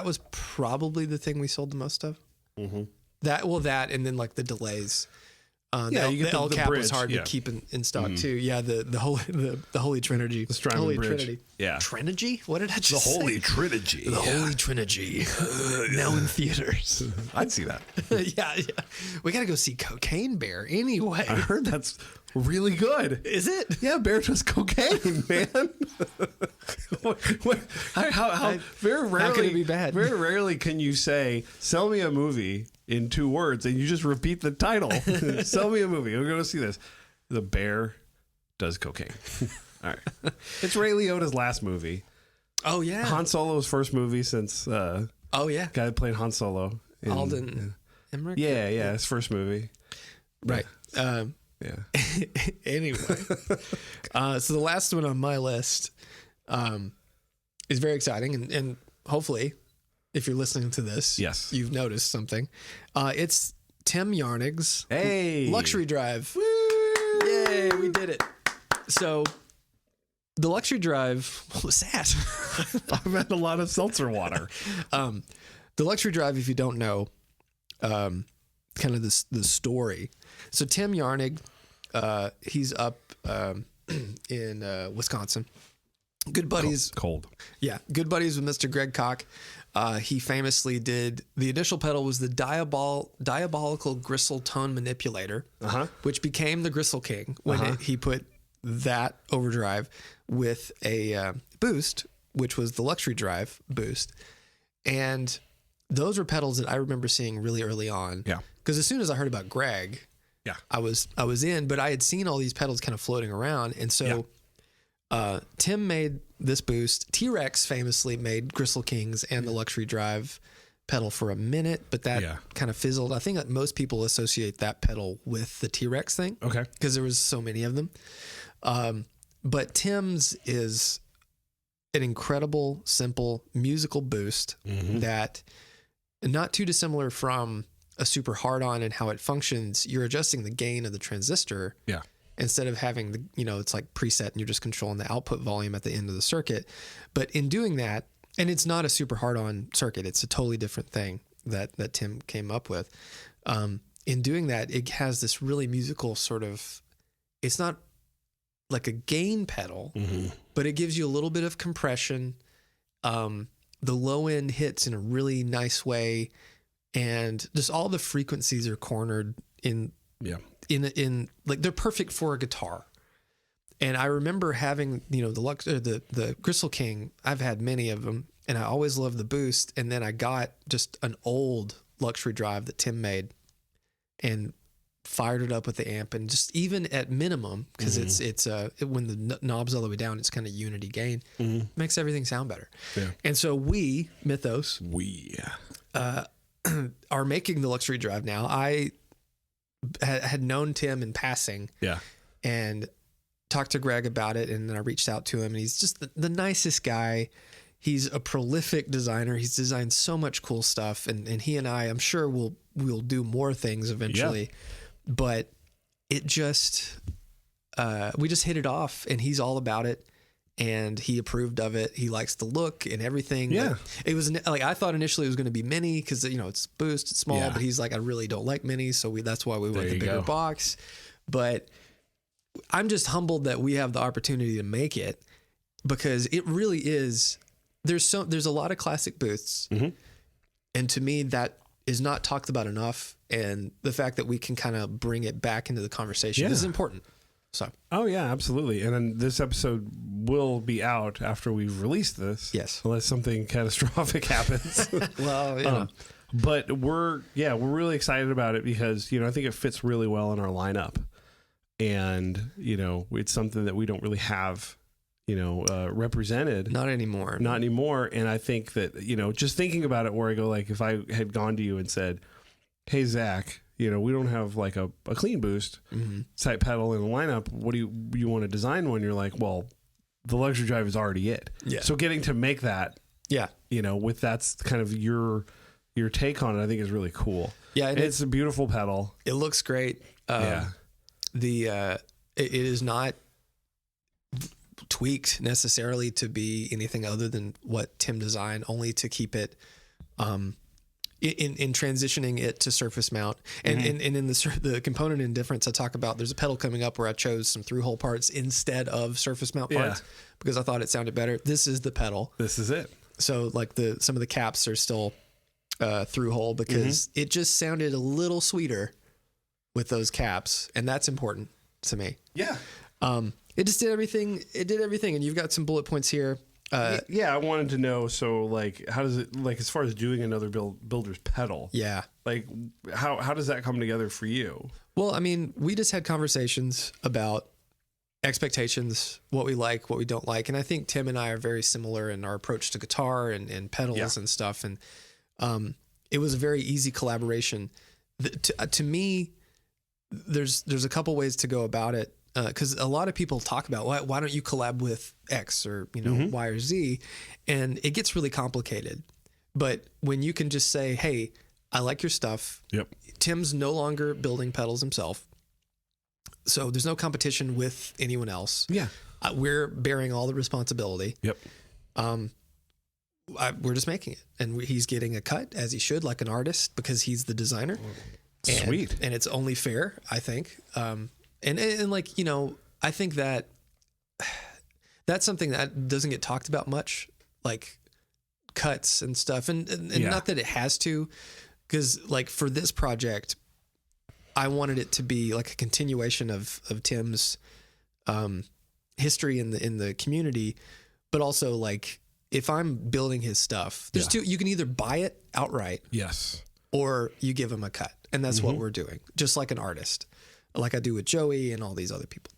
was probably the thing we sold the most of.
Mm-hmm.
That and then like the delays.
You get
the El Cap
bridge,
was hard to keep in stock too. Yeah, the Holy Trinity.
The Strymon
Holy
Bridge.
Trinity.
Yeah.
Trinity? What did I just say?
Trinity.
The Holy Trinity. Now in theaters.
I'd see that.
yeah. We got to go see Cocaine Bear anyway.
I heard that's really good.
Is it?
Yeah, Bear does cocaine, man. Very rarely,
how can it be bad?
Very rarely can you say, "Sell me a movie" in 2 words, and you just repeat the title. Sell me a movie. We're going to see this. The Bear does cocaine. All right. It's Ray Liotta's last movie.
Oh yeah.
Han Solo's first movie since.
Oh yeah.
Guy that played Han Solo.
Alden Emmerich.
Yeah, his first movie.
Right.
Yeah.
Anyway, so the last one on my list is very exciting, and hopefully, if you're listening to this,
yes,
you've noticed something. It's Tim Yarnig's Luxury Drive.
Woo!
Yay, we did it. So the Luxury Drive, what was that?
I've had a lot of seltzer water.
The Luxury Drive, if you don't know, kind of the story. So Tim Yarnig, he's up in Wisconsin. Good buddies.
Cold.
Yeah, good buddies with Mr. Greg Koch. He famously did, the initial pedal was the Diabolical Gristle Tone Manipulator, which became the Gristle King when he put that overdrive with a boost, which was the Luxury Drive boost. And those were pedals that I remember seeing really early on.
Yeah.
Because as soon as I heard about Greg, I was in, but I had seen all these pedals kind of floating around. And so Tim made this boost. T-Rex famously made Gristle Kings and the Luxury Drive pedal for a minute, but that kind of fizzled. I think that most people associate that pedal with the T-Rex thing.
Okay.
Because there was so many of them. But Tim's is an incredible, simple musical boost that not too dissimilar from a super hard-on and how it functions. You're adjusting the gain of the transistor instead of having the, it's like preset and you're just controlling the output volume at the end of the circuit. But in doing that, and it's not a super hard-on circuit, it's a totally different thing that Tim came up with. In doing that, it has this really musical sort of, it's not like a gain pedal, but it gives you a little bit of compression. The low end hits in a really nice way, and just all the frequencies are cornered in like they're perfect for a guitar. And I remember having, the Gristle King. I've had many of them, and I always loved the boost. And then I got just an old Luxury Drive that Tim made, and fired it up with the amp, and just even at minimum, because it's when the knob's all the way down, it's kind of unity gain, makes everything sound better. Yeah. And so we, Mythos, are making the Luxury Drive now. I had known Tim in passing, and talked to Greg about it, and then I reached out to him, and he's just the nicest guy. He's a prolific designer. He's designed so much cool stuff, and he and I'm sure we'll do more things eventually. But it just, we just hit it off, and he's all about it, and he approved of it. He likes the look and everything. Yeah. It was like, I thought initially it was going to be mini because, it's boost, it's small, but he's like, I really don't like minis. So that's why we went the bigger box. But I'm just humbled that we have the opportunity to make it, because it really is, there's a lot of classic boosts. And to me, that is not talked about enough. And the fact that we can kind of bring it back into the conversation is important. So. Oh yeah, absolutely. And then this episode will be out after we've released this. Yes. Unless something catastrophic happens. Well, but we're really excited about it because, I think it fits really well in our lineup.
and it's something that we don't really have represented.
Not anymore.
Not anymore. And I think that, just thinking about it, where I go, like, if I had gone to you and said, hey, Zach, we don't have like a clean boost type pedal in the lineup. What do you want to design one? You're like, well, the Luxury Drive is already it.
Yeah.
So getting to make that, with that's kind of your take on it, I think is really cool.
Yeah.
And it's a beautiful pedal.
It looks great. It is not tweaked necessarily to be anything other than what Tim designed, only to keep it in transitioning it to surface mount. And in the component indifference, I talk about, there's a pedal coming up where I chose some through hole parts instead of surface mount parts because I thought it sounded better. This is the pedal.
This is it.
So like some of the caps are still through hole because it just sounded a little sweeter with those caps, and that's important to me.
Yeah.
It just did everything. It did everything, and you've got some bullet points here.
I wanted to know. So, like, how does it, like, as far as doing another builder's pedal?
Yeah.
Like, how does that come together for you?
Well, I mean, we just had conversations about expectations, what we like, what we don't like, and I think Tim and I are very similar in our approach to guitar and pedals and stuff. And it was a very easy collaboration. To me, there's a couple ways to go about it. Because a lot of people talk about why don't you collab with X or Y or Z, and it gets really complicated. But when you can just say, "Hey, I like your stuff."
Yep.
Tim's no longer building pedals himself, so there's no competition with anyone else.
Yeah.
We're bearing all the responsibility.
Yep.
We're just making it, and he's getting a cut as he should, like an artist, because he's the designer.
Sweet.
And it's only fair, I think. And like, I think that that's something that doesn't get talked about much, like cuts and stuff. And not that it has to, because like for this project, I wanted it to be like a continuation of Tim's history in the community, but also like if I'm building his stuff, there's two, you can either buy it outright.
Yes.
Or you give him a cut. And that's what we're doing, just like an artist, like I do with Joey and all these other people.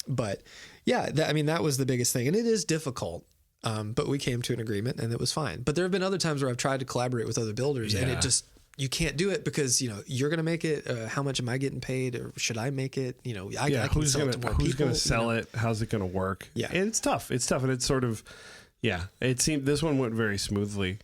But yeah, that was the biggest thing. And it is difficult, but we came to an agreement and it was fine. But there have been other times where I've tried to collaborate with other builders and it just, you can't do it because, you're going to make it. How much am I getting paid, or should I make it? I can
who's
sell
going
it to more
to
people,
sell it? How's it going to work?
Yeah.
And it's tough. And it's sort of, it seemed this one went very smoothly.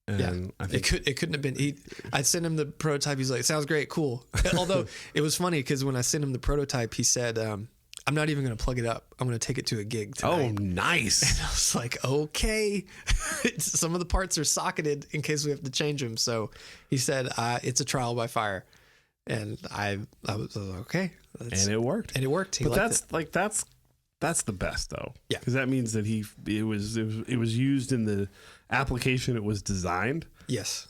And I think
it couldn't have been. I sent him the prototype. He's like, "Sounds great, cool." Although it was funny because when I sent him the prototype, he said, "I'm not even going to plug it up. I'm going to take it to a gig tonight."
Oh, nice!
And I was like, "Okay." Some of the parts are socketed in case we have to change them. So he said, "It's a trial by fire," and I was like, "Okay,"
and it worked.
And it worked.
But that's the best though.
Yeah,
because that means that it was used in the application it was designed.
Yes.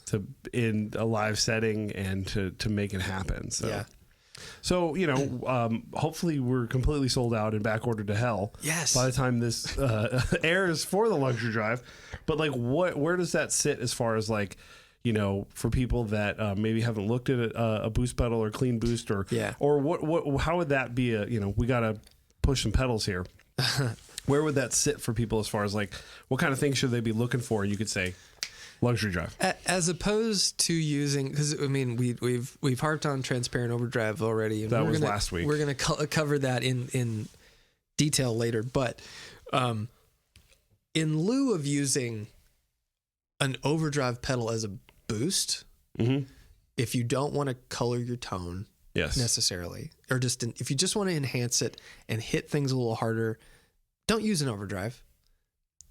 In a live setting and to make it happen. So
yeah.
So hopefully we're completely sold out and back ordered to hell.
Yes.
By the time this airs for the Luxury Drive, but like where does that sit as far as like for people that maybe haven't looked at a boost pedal or clean boost or what how would that be we gotta push some pedals here. Where would that sit for people as far as like what kind of things should they be looking for? You could say Luxury Drive,
as opposed to using, because I mean we've harped on transparent overdrive already. And
that was last week.
We're going to cover that in detail later, but in lieu of using an overdrive pedal as a boost, if you don't want to color your tone necessarily, or just if you just want to enhance it and hit things a little harder, don't use an overdrive.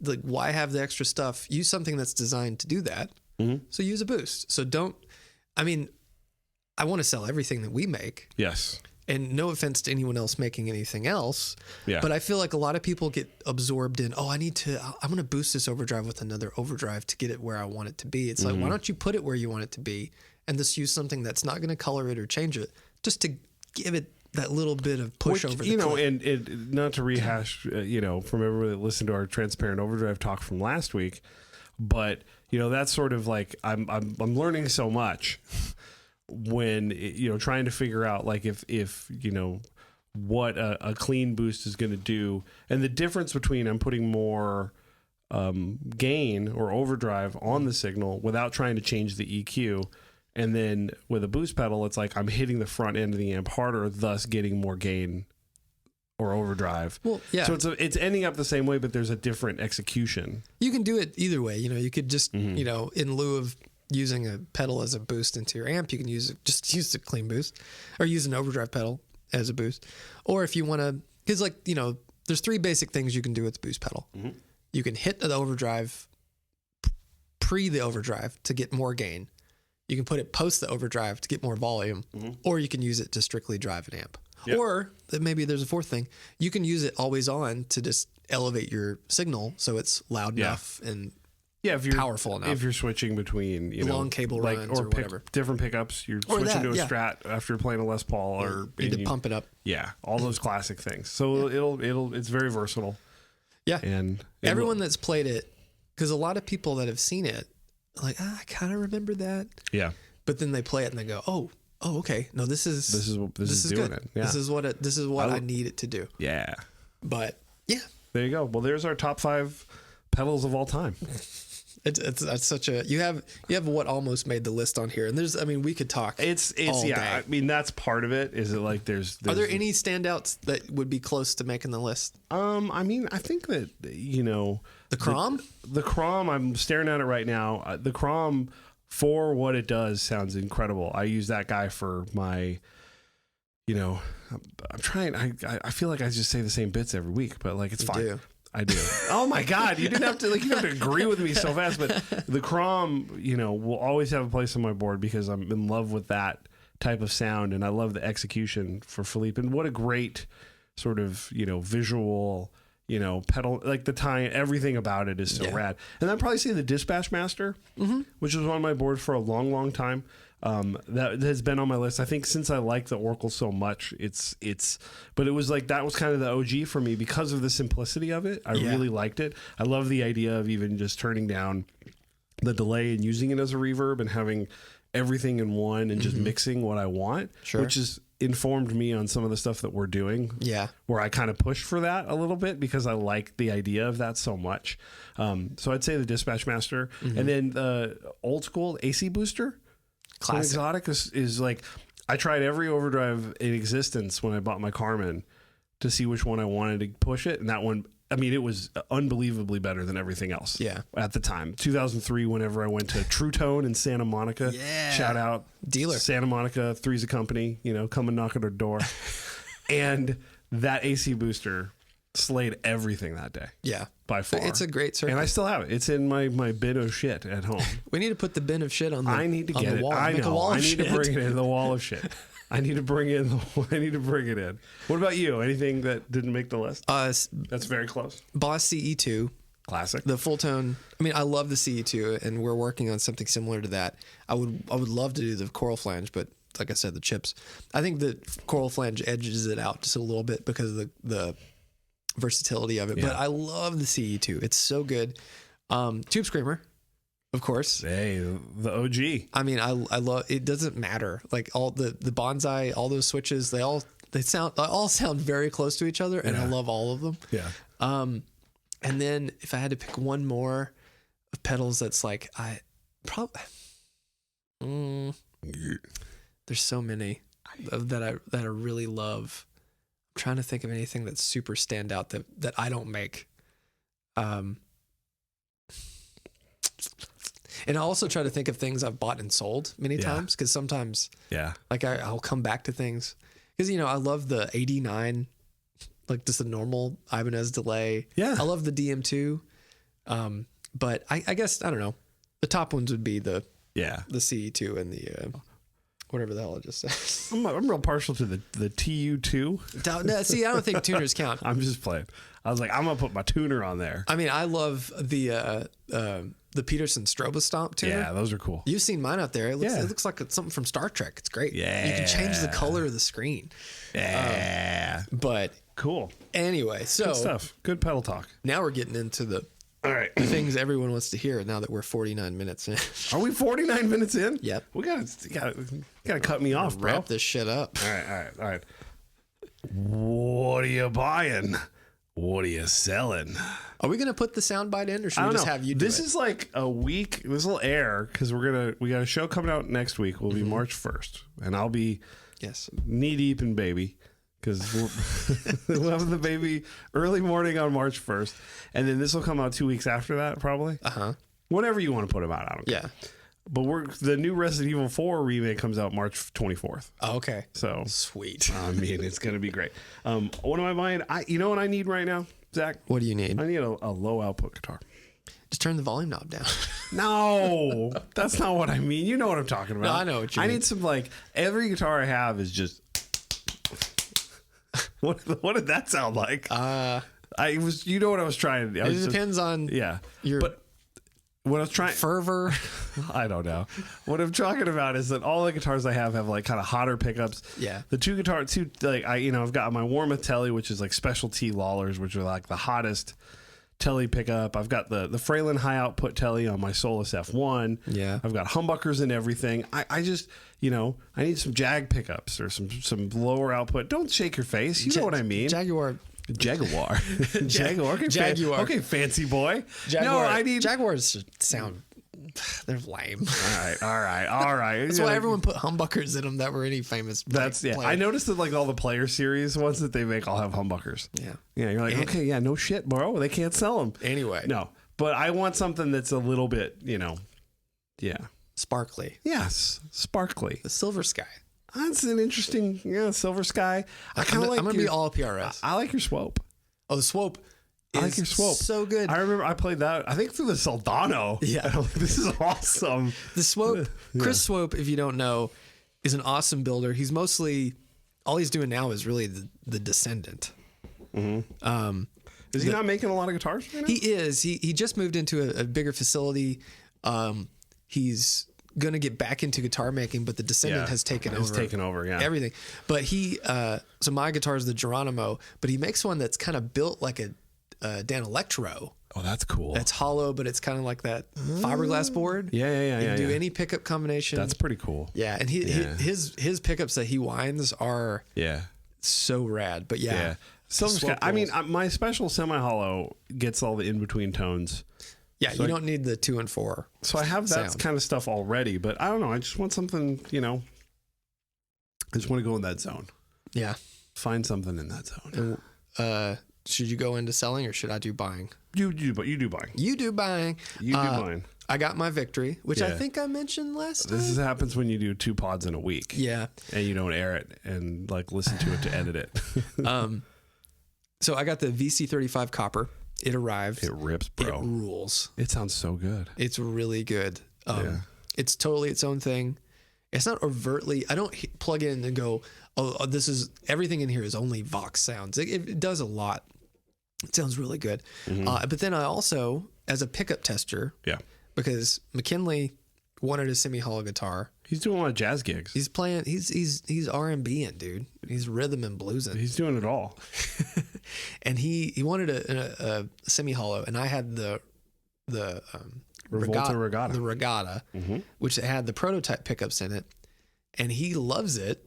Like, why have the extra stuff? Use something that's designed to do that. So use a boost. So I want to sell everything that we make.
Yes.
And no offense to anyone else making anything else.
Yeah.
But I feel like a lot of people get absorbed in, I'm going to boost this overdrive with another overdrive to get it where I want it to be. It's like, why don't you put it where you want it to be and just use something that's not going to color it or change it, just to give it that little bit of push over the cliff.
And not to rehash, from everybody that listened to our transparent overdrive talk from last week, but that's sort of like I'm learning so much when trying to figure out like if what a clean boost is going to do, and the difference between I'm putting more gain or overdrive on the signal without trying to change the EQ. And then with a boost pedal, it's like I'm hitting the front end of the amp harder, thus getting more gain or overdrive.
Well, yeah.
So it's ending up the same way, but there's a different execution.
You can do it either way. You know, you could just,
Mm-hmm.
you know, in lieu of using a pedal as a boost into your amp, you can just use the clean boost or use an overdrive pedal as a boost. Or if you want to, because like, you know, there's 3 basic things you can do with the boost pedal.
Mm-hmm.
You can hit the overdrive pre the overdrive to get more gain. You can put it post the overdrive to get more volume, or you can use it to strictly drive an amp.
Yep.
Or maybe there's a 4th thing. You can use it always on to just elevate your signal so it's loud enough and
If you're
powerful enough.
If you're switching between
Long cable runs or whatever.
different pickups, you're
Or
switching
that,
to a
yeah.
Strat after you're playing a Les Paul, or
need to pump it up.
Yeah, all those classic things. So it's very versatile.
Yeah.
And
Everyone that's played it, because a lot of people that have seen it, are like, I kind of remember that.
yeah,
But then they play it and they go, oh, okay. No, this is
doing
good.
it. Yeah.
This is what I need it to do.
Yeah.
But yeah,
There you go. Well, there's our top 5 pedals of all time.
it's such a you have what almost made the list on here, and we could talk.
It's
all
yeah.
day.
I mean, that's part of it. Is it like there's
Are there any standouts that would be close to making the list?
I mean, I think that
The Crom?
the Crom. I'm staring at it right now. The Crom, for what it does, sounds incredible. I use that guy for my. I'm trying. I feel like I just say the same bits every week, but like it's fine.
do.
I do. Oh my God. You didn't have to you don't have to agree with me so fast, but the Crom, will always have a place on my board because I'm in love with that type of sound. And I love the execution for Philippe, and what a great sort of, visual, pedal, like the tie, everything about it is so rad. And I'd probably say the Dispatch Master, which was on my board for a long, long time. That has been on my list. I think since I like the Oracle so much, but it was like, that was kind of the OG for me because of the simplicity of it. I really liked it. I love the idea of even just turning down the delay and using it as a reverb and having everything in one and just mixing what I want, which has informed me on some of the stuff that we're doing.
Yeah.
Where I kind of push for that a little bit because I like the idea of that so much. So I'd say the Dispatch Master, and then the old school AC Booster. Twin Exotic is like, I tried every overdrive in existence when I bought my Carmen to see which one I wanted to push it. And that one, I mean, it was unbelievably better than everything else.
Yeah.
At the time, 2003, whenever I went to True Tone in Santa Monica, shout out
Dealer.
Santa Monica, Three's a Company, come and knock at our door. And that AC Booster slayed everything that day.
Yeah.
By far.
It's a great circuit.
And I still have it. It's in my bin of shit at home.
We need to put the bin of shit on the
I need to
on
get
the
it.
wall.
I
Make a
know.
wall of
I need
shit.
to bring it in the wall of shit. I need to bring it in. What about you? Anything that didn't make the list? That's very close.
Boss CE2.
Classic.
The full tone. I mean, I love the CE2, and we're working on something similar to that. I would love to do the Coral Flange, but like I said, the chips. I think the Coral Flange edges it out just a little bit because of the versatility of it.
Yeah.
But I love the CE2. It's so good. Tube Screamer, of course.
Hey, the OG.
I mean, I love. It doesn't matter. Like all the Bonsai, all those switches, they all sound very close to each other, and I love all of them.
Yeah.
And then if I had to pick one more of pedals, that's like there's so many that I really love. I'm trying to think of anything that's super standout that I don't make. And I also try to think of things I've bought and sold many times, because sometimes like I'll come back to things because I love the 89, like just the normal Ibanez delay.
Yeah,
I love the DM2, but I guess I don't know. The top ones would be the CE2 and the whatever the hell it just says.
I'm real partial to the TU2.
No, see, I don't think tuners count.
I'm just playing. I was like, I'm gonna put my tuner on there.
I mean, I love the Peterson Strobostomp tuner.
Yeah, those are cool.
You've seen mine out there. It looks like it's something from Star Trek. It's great.
Yeah.
You can change the color of the screen.
Yeah.
But
Cool.
anyway, so
Good stuff. Good pedal talk.
now we're getting into the
All right.
things everyone wants to hear now that we're 49 minutes in.
Are we 49 minutes in?
Yep.
We gotta cut me off, bro.
Wrap this shit up.
All right. What are you buying? What are you selling?
Are we gonna put the soundbite in, or should
I
we
don't
just
know.
have you do
This
it?
is like a week. This will air because we got a show coming out next week. Will be March 1st, and I'll be
Yes.
knee deep in baby because we'll have the baby early morning on March 1st, and then this will come out 2 weeks after that, probably. Whenever you want to put them out, I don't care.
Yeah.
But the new Resident Evil 4 remake comes out March 24th.
Oh, okay.
So
Sweet.
I mean, it's gonna be great. What am I buying? You know what I need right now, Zach?
What do you need?
I need a low output guitar.
Just turn the volume knob down.
No, that's not what I mean. You know what I'm talking about.
No, I know what you
I
mean.
need some every guitar I have is just. What did that sound like? You know what I was trying.
It depends on
Yeah,
your
but what I was trying.
fervor.
I don't know. What I'm talking about is that all the guitars I have kind of hotter pickups.
Yeah.
The I've got my Warmoth Telly, which is like specialty Lawlers, which are like the hottest Telly pickup. I've got the Fralin high output Telly on my Solus F1.
Yeah.
I've got humbuckers and everything. I just, I need some Jag pickups or some lower output. Don't shake your face. You know what I mean.
Jaguar.
Jaguar. Jaguar. Okay,
Jaguar.
Okay, fancy boy.
Jaguar.
No, I need.
Jaguars sound. They're lame.
All right.
That's why everyone put humbuckers in them that were any famous.
Yeah.
player.
I noticed that all the Player Series ones that they make all have humbuckers.
Yeah.
Yeah. You're like, okay, yeah, no shit, bro. They can't sell them
Anyway.
No, but I want something that's a little bit, yeah.
Sparkly.
Yes, sparkly.
The Silver Sky.
That's an interesting, Silver Sky. I kind of like.
I'm gonna be all PRS.
I like your Swope.
Oh, the Swope.
I like your Swope.
So good.
I remember I played that. I think through the Soldano.
Yeah.
I'm like, this is awesome.
The Swope, Chris Swope, if you don't know, is an awesome builder. He's mostly all he's doing now is really the Descendant.
Is he not making a lot of guitars right now?
He is. He just moved into a bigger facility. He's gonna get back into guitar making, but the Descendant has taken over.
It's taken over, yeah.
Everything. But so my guitar is the Geronimo, but he makes one that's kind of built like a Dan Electro.
Oh, that's cool.
That's hollow, but it's kind of like that fiberglass board.
Yeah.
You can do any pickup combination.
That's pretty cool.
Yeah, and his pickups that he winds are
Yeah.
so rad. But yeah.
Silver Sky.
Swope
I mean,
rolls.
my special semi-hollow gets all the in-between tones.
Yeah, you don't need the 2 and 4.
So I have that
sound.
kind of stuff already, but I don't know. I just want something, I just want to go in that zone.
Yeah.
Find something in that zone.
Should you go into selling or should I do buying?
You do buying.
You do buying.
You do buying.
I got my victory, which I
Yeah.
think I mentioned last time.
This happens when you do 2 pods in a week.
Yeah.
And you don't air it and listen to it to edit it.
So I got the VC35 copper. It arrived.
It rips, bro.
It rules.
It sounds so good.
It's really good.
Yeah.
It's totally its own thing. It's not overtly. I don't plug in and go, oh, this is everything in here is only Vox sounds. It does a lot. It sounds really good. But then I also, as a pickup tester,
Yeah.
because McKinley wanted a semi-hollow guitar.
He's doing a lot of jazz gigs.
He's playing. He's R&B-ing, dude. He's rhythm and bluesing.
He's doing it all.
And he wanted a semi-hollow, and I had the
Revolta
Regatta, which had the prototype pickups in it, and he loves it.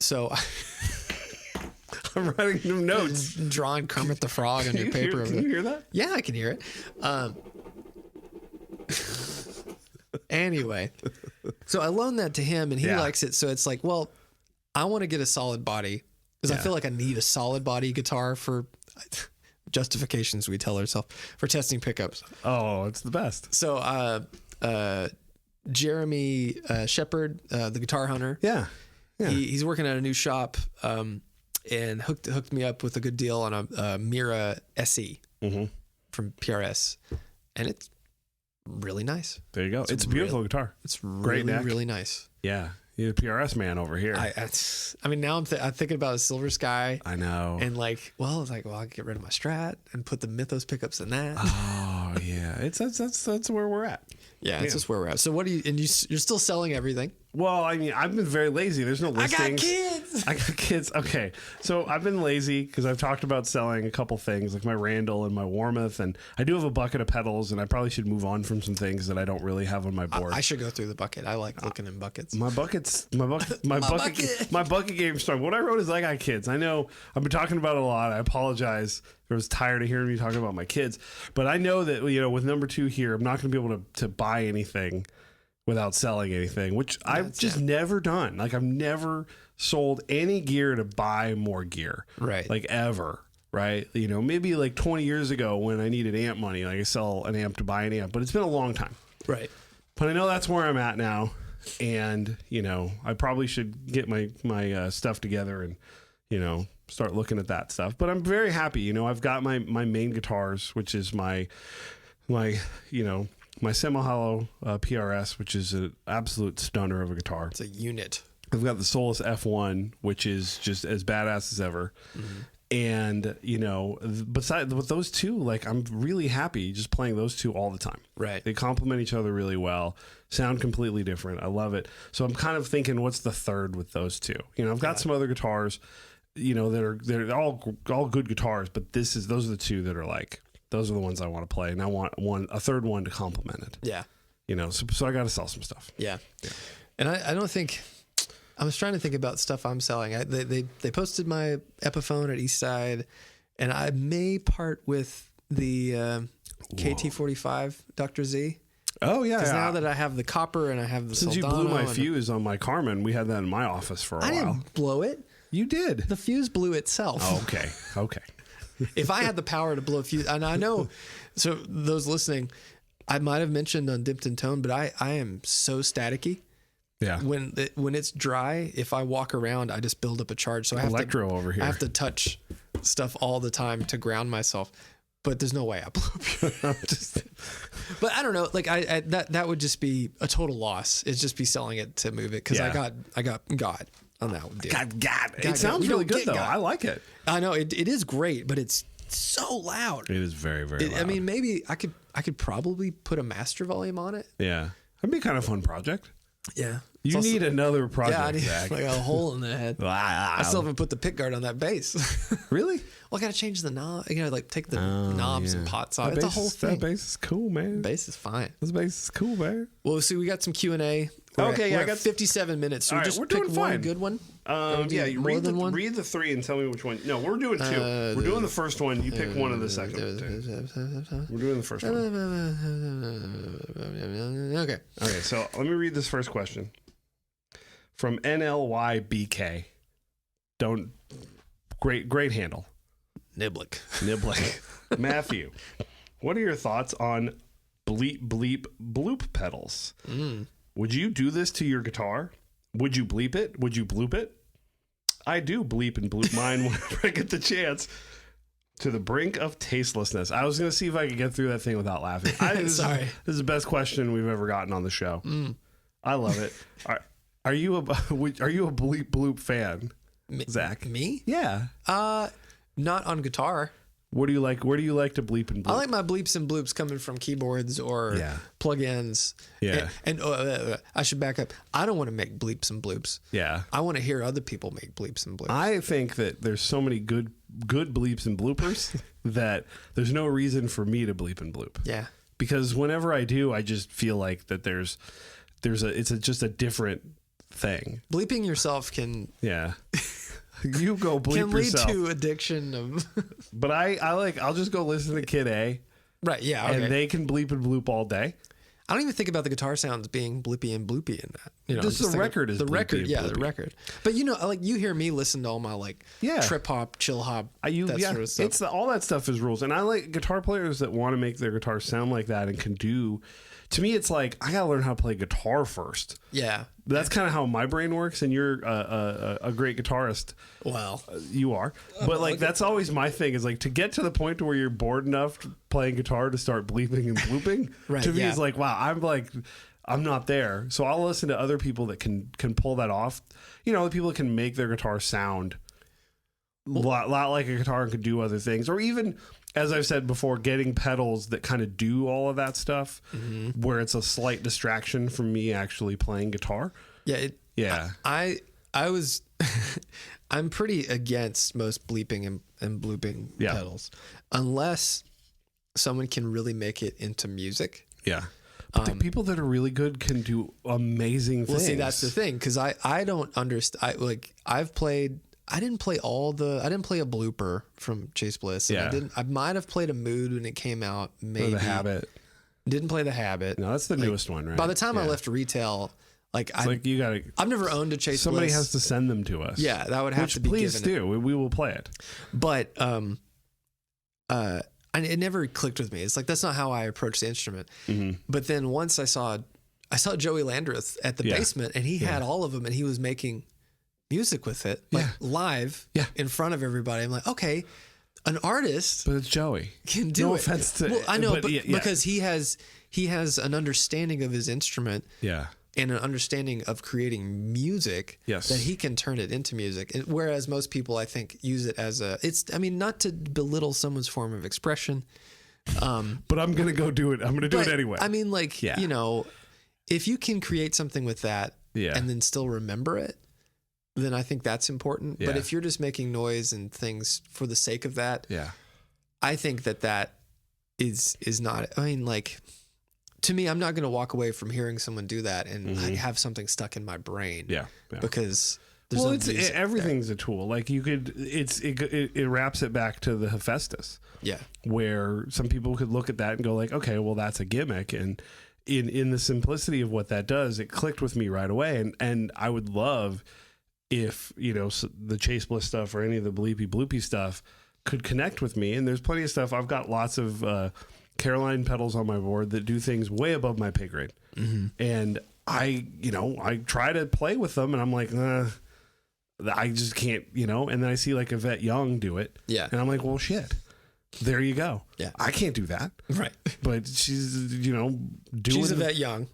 So
I'm writing some notes.
drawing Kermit the Frog on your paper.
Can you hear that?
Yeah, I can hear it. Anyway, so I loaned that to him, and he
Yeah.
likes it. So it's like, well, I want to get a solid body because I feel like I need a solid body guitar for justifications we tell ourselves for testing pickups.
Oh, it's the best.
So Jeremy Shepard, the guitar hunter,
Yeah.
he's working at a new shop and hooked me up with a good deal on a Mira SE from PRS, and it's really nice.
There you go. It's a beautiful guitar.
It's
Great
really
neck.
really nice.
Yeah. You're a PRS man over here.
I mean, now I'm thinking about a Silver Sky.
I know.
And I can get rid of my Strat and put the Mythos pickups in that.
Oh yeah, that's where we're at.
Yeah, it's just where we're at. So what do you? And you're still selling everything?
Well, I mean, I've been very lazy. There's no listings.
I
I got kids. Okay. So I've been lazy because I've talked about selling a couple things like my Randall and my Warmoth. And I do have a bucket of pedals, and I probably should move on from some things that I don't really have on my board.
I should go through the bucket. I like looking in buckets.
My bucket game's strong. What I wrote is I got kids. I know I've been talking about it a lot. I apologize. I was tired of hearing me talking about my kids, but I know that, with number 2 here, I'm not going to be able to buy anything without selling anything, which I've just never done. Like I've never sold any gear to buy more gear.
Right.
Like ever. Right. Maybe like 20 years ago when I needed amp money, like I sell an amp to buy an amp, but it's been a long time.
Right.
But I know that's where I'm at now. And, I probably should get my stuff together and, start looking at that stuff. But I'm very happy. I've got my main guitars, which is my semi-hollow PRS, which is an absolute stunner of a guitar.
It's a unit.
I've got the Solus F1, which is just as badass as ever. Mm-hmm. And, besides with those two, like I'm really happy just playing those two all the time.
Right.
They complement each other really well, sound completely different. I love it. So I'm kind of thinking, what's the third with those two? I've got some other guitars, they're all good guitars, but those are the two that are like, those are the ones I want to play. And I want a third one to complement it.
Yeah.
So I got to sell some stuff.
Yeah. And I don't think, I was trying to think about stuff I'm selling. They posted my Epiphone at Eastside, and I may part with the KT45 Dr. Z.
Oh, yeah.
Because now that I have the copper and I have the
Since
Soldano.
You blew my fuse on my Carmen, we had that in my office for a while.
I didn't blow it.
You did.
The fuse blew itself.
Oh, okay.
If I had the power to blow a fuse, and I know, so those listening, I might have mentioned on Dipped in Tone, but I am so staticky.
Yeah.
When it's dry, if I walk around, I just build up a charge. So I have
over here.
I have to touch stuff all the time to ground myself. But there's no way I blew up. But I don't know. Like that would just be a total loss. It'd just be selling it to move it because I got God on that one.
God. It sounds really good though. I like it.
I know it is great, but it's so loud.
It is very, very loud.
I mean, maybe I could probably put a master volume on it.
Yeah, that'd be kind of a fun project.
Yeah.
You need another project.
Yeah, I need
Zach.
like a hole in the head. I still haven't put the pick guard on that bass.
Really?
Well, I gotta change the knob. I gotta like take the knobs and pots off. It's a whole thing.
That bass is cool, man.
Bass is fine.
This bass is cool, man.
Well, see, we got some Q&A.
We're
I got 57 minutes. So
all
we
right,
just
we're
pick
doing
one
fine.
good one.
Yeah, you
read
read the 3 and tell me which one. No, we're doing 2. We're doing the first one. You pick one of the second. We're doing the first one.
Okay.
Okay, so let me read this first question from NLYBK. Great handle. Niblick. Matthew, what are your thoughts on bleep bleep bloop pedals? Would you do this to your guitar? Would you bleep it? Would you bloop it? I do bleep and bloop mine whenever I get the chance. To the brink of tastelessness. I was going to see if I could get through that thing without laughing.
Sorry.
This is the best question we've ever gotten on the show. I love it. Are you a bleep bloop fan, Zach?
Me?
Yeah.
Not on guitar.
What do you like? Where do you like to bleep and bloop?
I like my bleeps and bloops coming from keyboards or plugins.
Yeah.
And I should back up. I don't want to make bleeps and bloops.
Yeah.
I want to hear other people make bleeps and bloops.
I think that there's so many good bleeps and bloopers that there's no reason for me to bleep and bloop.
Yeah.
Because whenever I do, I just feel like that it's just a different thing.
Bleeping yourself can
You go bleep
can lead
yourself.
to addiction of
But I'll just go listen to Kid A.
Right, yeah. Okay.
And they can bleep and bloop all day.
I don't even think about the guitar sounds being blippy and bloopy in that.
Just the record is
the
bleepy
record,
and
yeah,
bloopy.
the record. But like you hear me listen to all my trip hop, chill hop, that sort of stuff.
All that stuff is rules, and I like guitar players that want to make their guitar sound like that and can do. To me, it's like I gotta learn how to play guitar first.
Yeah,
that's kind of how my brain works. And you're a great guitarist.
Well,
you are, but that's always my thing. Is like to get to the point to where you're bored enough playing guitar to start bleeping and blooping. Right, to me, it's like wow, I'm not there. So I'll listen to other people that can pull that off. The people that can make their guitar sound a lot like a guitar and can do other things, or even as I've said before, getting pedals that kind of do all of that stuff, where it's a slight distraction from me actually playing guitar.
Yeah. I was, I'm pretty against most bleeping and blooping pedals, unless someone can really make it into music.
Yeah. But the people that are really good can do amazing things.
Well, see, that's the thing, because I don't understand. I didn't play I didn't play a blooper from Chase Bliss. And I might have played a Mood when it came out. Maybe
or the Habit.
Didn't play the Habit.
No, that's the newest one, right?
By the time I left retail,
you gotta.
I've never owned a Chase
Somebody
Bliss.
has to send them to us.
Yeah, that would have to be
please
given.
do. We will play it.
But it never clicked with me. It's like that's not how I approach the instrument. But then once I saw Joey Landreth at the basement, and he had all of them, and he was making music with it, live, in front of everybody. I'm like, okay, an artist,
but it's Joey.
Can do it.
No offense to.
Well, I know, but because he has an understanding of his instrument.
Yeah.
And an understanding of creating music that he can turn it into music. And whereas most people, I think, use it as not to belittle someone's form of expression.
But I'm going to go do it. I'm going to do it anyway.
I mean, if you can create something with that and then still remember it, then I think that's important. But if you're just making noise and things for the sake of that, I think that is not, to me, I'm not going to walk away from hearing someone do that and have something stuck in my brain. Yeah. Because there's
everything's a tool. Like it wraps it back to the Hephaestus. Yeah. Where some people could look at that and go like, okay, well, that's a gimmick. And in the simplicity of what that does, it clicked with me right away. And I would love if, the Chase Bliss stuff or any of the bleepy bloopy stuff could connect with me. And there's plenty of stuff. I've got lots of, Caroline pedals on my board that do things way above my pay grade. And I try to play with them and I'm like, I just can't, and then I see like Yvette Young do it. Yeah. And I'm like, well, shit, there you go. Yeah. I can't do that. Right. But she's, doing.
She's Yvette Young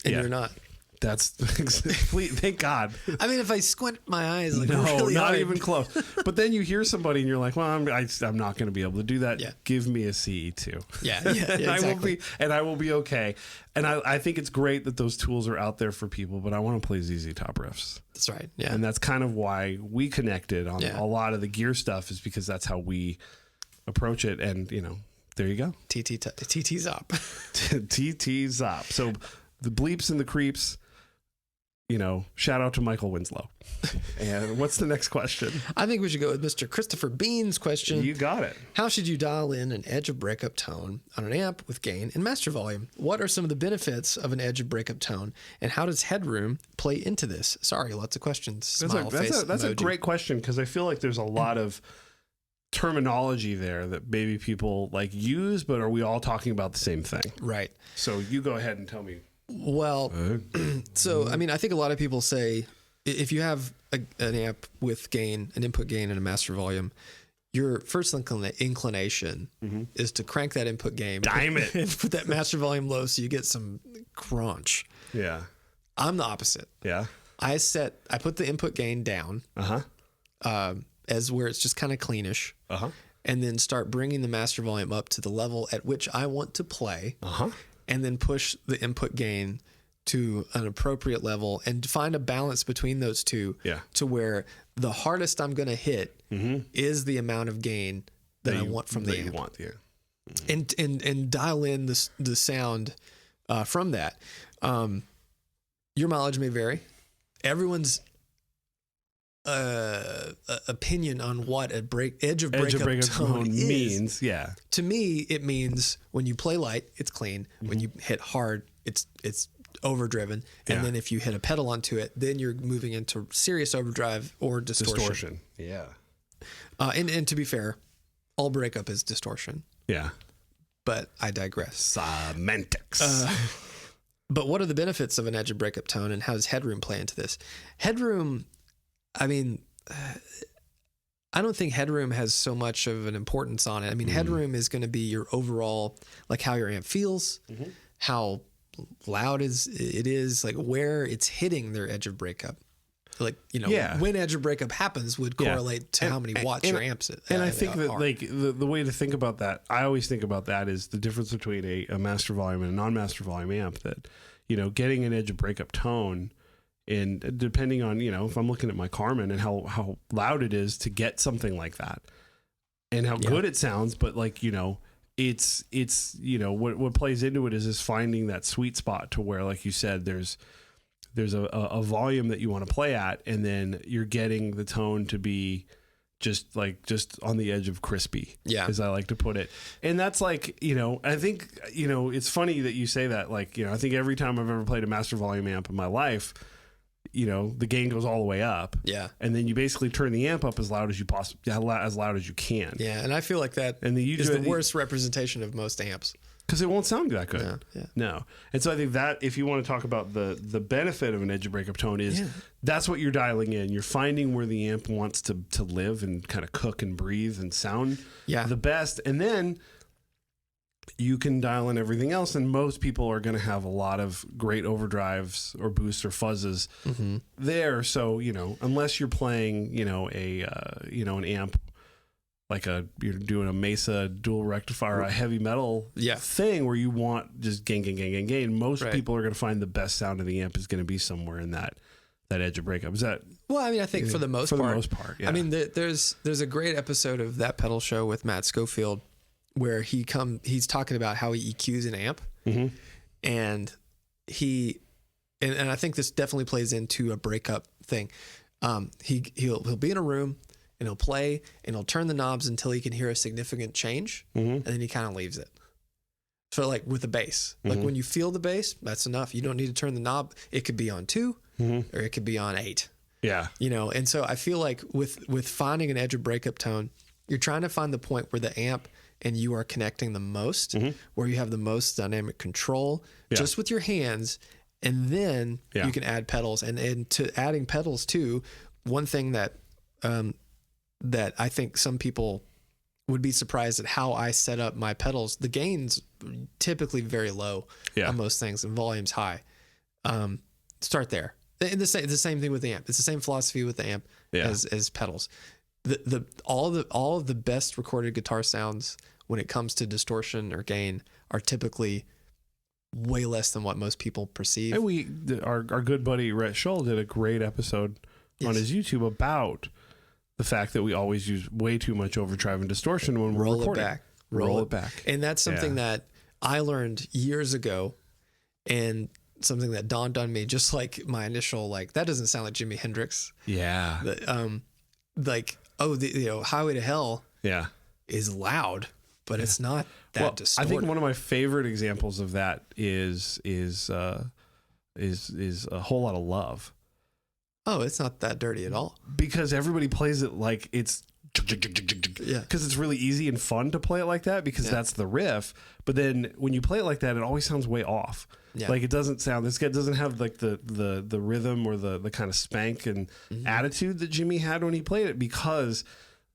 and you're not.
That's thank God.
I mean, if I squint my eyes,
no, really not hard. Even close. But then you hear somebody and you're like, well, I'm not going to be able to do that. Yeah. Give me a CE2. Yeah, exactly. I will be okay. And I think it's great that those tools are out there for people, but I want to play ZZ Top riffs. That's right. Yeah. And that's kind of why we connected on a lot of the gear stuff, is because that's how we approach it. And, there you go.
TT Zop.
TT Zop. So the bleeps and the creeps. Shout out to Michael Winslow. And what's the next question?
I think we should go with Mr. Christopher Bean's question.
You got it.
How should you dial in an edge of breakup tone on an amp with gain and master volume? What are some of the benefits of an edge of breakup tone, and how does headroom play into this? Sorry, lots of questions.
That's a great question, because I feel like there's a lot of terminology there that maybe people use, but are we all talking about the same thing? Right. So you go ahead and tell me.
Well, so, I think a lot of people say if you have an amp with gain, an input gain and a master volume, your first inclination is to crank that input gain.
Dime it.
And put that master volume low so you get some crunch. Yeah. I'm the opposite. Yeah. I put the input gain down. As where it's just kind of cleanish. And then start bringing the master volume up to the level at which I want to play. And then push the input gain to an appropriate level and find a balance between those two to where the hardest I'm going to hit is the amount of gain that I want from the amp. And dial in the sound from that. Your mileage may vary. Everyone's opinion on what a edge of breakup tone means. Yeah. To me, it means when you play light, it's clean. When you hit hard, it's overdriven. And then if you hit a pedal onto it, then you're moving into serious overdrive or distortion. Yeah. And to be fair, all breakup is distortion. Yeah. But I digress.
Semantics.
But what are the benefits of an edge of breakup tone, and how does headroom play into this? Headroom, I don't think headroom has so much of an importance on it. Headroom is going to be your overall, how your amp feels, how loud it is, where it's hitting their edge of breakup. like,
Yeah.
when edge of breakup happens would
Yeah.
correlate to how many watts your amps it.
And I think that
are.
like the way to think about that, I always think about that is the difference between a master volume and a non-master volume amp. That getting an edge of breakup tone, and depending on if I'm looking at my Carmen and how loud it is to get something like that, and how good it sounds, but like it's what plays into it is finding that sweet spot to where, like you said, there's a volume that you want to play at, and then you're getting the tone to be just on the edge of crispy, as I like to put it. And that's like, I think, it's funny that you say that. Like, I think every time I've ever played a master volume amp in my life, the gain goes all the way up.
Yeah.
And then you basically turn the amp up as loud as you as loud as you can.
Yeah. And I feel like that is the worst representation of most amps.
Because it won't sound that good.
Yeah.
No. And so I think that if you want to talk about the benefit of an edge of breakup tone is that's what you're dialing in. You're finding where the amp wants to live and kind of cook and breathe and sound the best. And then you can dial in everything else. And most people are going to have a lot of great overdrives or boosts or fuzzes there. So, unless you're playing, an amp like you're doing a Mesa dual rectifier, a heavy metal thing where you want just gain. Most people are going to find the best sound of the amp is going to be somewhere in that edge of breakup. Is that?
Well, I mean, I think for the most part,
yeah.
I mean, there's a great episode of That Pedal Show with Matt Schofield where he's talking about how he EQs an amp, and and I think this definitely plays into a breakup thing. He'll be in a room, and he'll play and he'll turn the knobs until he can hear a significant change. And then he kind of leaves it. So like with the bass, like when you feel the bass, that's enough. You don't need to turn the knob. It could be on 2 or it could be on 8.
Yeah.
And so I feel like with finding an edge of breakup tone, you're trying to find the point where the amp and you are connecting the most, where you have the most dynamic control just with your hands. And then you can add pedals, and to adding pedals too. One thing that I think some people would be surprised at how I set up my pedals. The gain's typically very low on most things, and volume's high. Start there. And the same thing with the amp. It's the same philosophy with the amp as pedals. All of the best recorded guitar sounds when it comes to distortion or gain are typically way less than what most people perceive.
And our good buddy Rhett Shull did a great episode on his YouTube about the fact that we always use way too much overdrive and distortion when we're recording. Roll it back.
And that's something that I learned years ago, and something that dawned on me, just like my initial, that doesn't sound like Jimi Hendrix.
Yeah.
Highway to Hell is loud, but it's not that distorted.
I think one of my favorite examples of that is A Whole Lot of Love.
Oh, it's not that dirty at all.
Because everybody plays it like it's because it's really easy and fun to play it like that because that's the riff. But then when you play it like that, it always sounds way off. Yeah. Like it doesn't sound. This guy doesn't have like the rhythm or the kind of spank and attitude that Jimmy had when he played it, because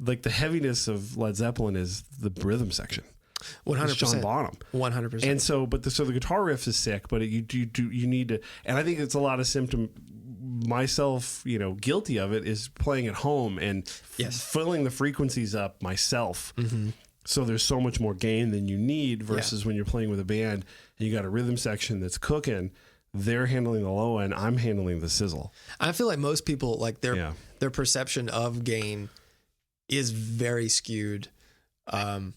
like the heaviness of Led Zeppelin is the rhythm section.
100%.
John Bonham.
100%.
And so, so the guitar riff is sick, but you need to, and I think it's a lot of symptom. Myself, guilty of it, is playing at home and filling the frequencies up myself. So there's so much more gain than you need versus when you're playing with a band and you got a rhythm section that's cooking. They're handling the low end. I'm handling the sizzle. I
feel like most people, like their perception of gain is very skewed. And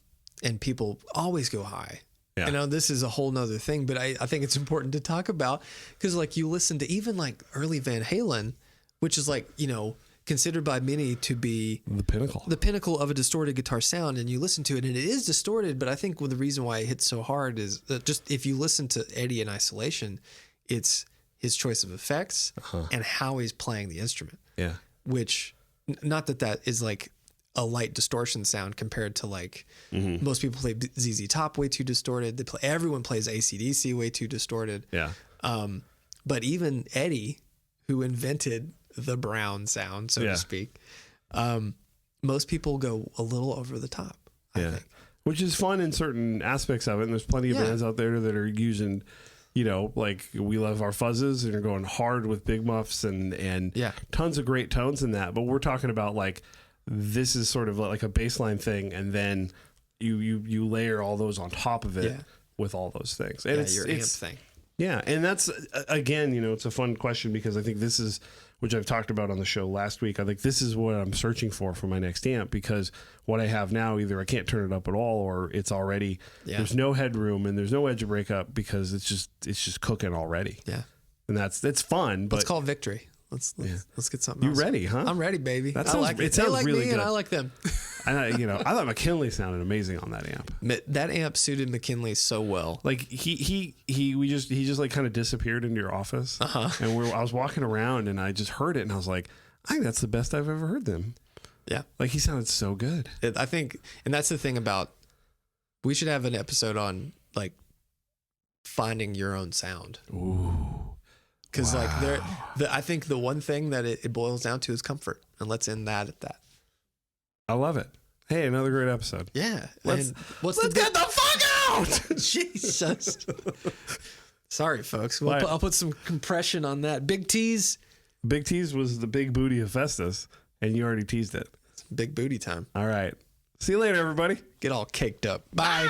people always go high. Yeah. This is a whole nother thing, but I think it's important to talk about, because like you listen to even like early Van Halen, which is like, considered by many to be the pinnacle of a distorted guitar sound. And you listen to it and it is distorted, but I think the reason why it hits so hard is that just if you listen to Eddie in isolation, it's his choice of effects and how he's playing the instrument. Yeah. Which, not that is like a light distortion sound compared to like most people play ZZ Top way too distorted. Everyone plays AC/DC way too distorted. Yeah. But even Eddie, who invented the Brown sound, so to speak, most people go a little over the top, I think. Which is fun in certain aspects of it. And there's plenty of bands out there that are using
you know, like we love our fuzzes and are going hard with big muffs and
Yeah.
tons of great tones in that. But we're talking about like, this is sort of like a baseline thing. And then you layer all those on top of it
Yeah.
with all those things. And
Your amp thing.
yeah. And that's, again, you know, it's a fun question because I think this is, which I've talked about on the show last week. I think this is what I'm searching for my next amp, because what I have now, either I can't turn it up at all, or it's already, there's no headroom and there's no edge of breakup because it's just cooking already.
Yeah.
And that's fun. But
Let's call it victory. Let's get something
you
else.
ready, huh?
I'm ready, baby.
That
I
sounds-
like
it
it.
sounds
They like
really
me
good.
and I like them.
And I thought McKinley sounded amazing on that amp.
That amp suited McKinley so well.
Like he just like kind of disappeared into your office. And I was walking around and I just heard it and I was like, I think that's the best I've ever heard them.
Yeah.
Like he sounded so good.
I think, and that's the thing about, we should have an episode on like finding your own sound.
Ooh.
Because like I think the one thing that it boils down to is comfort, and let's end that at that.
I love it. Hey, another great episode.
Yeah.
Let's
get
the fuck out.
Jesus. Sorry, folks.
What?
I'll put some compression on that. Big tease.
Big Tease was the big booty of Festus, and you already teased it.
Big booty time.
All right. See you later, everybody.
Get all caked up. Bye.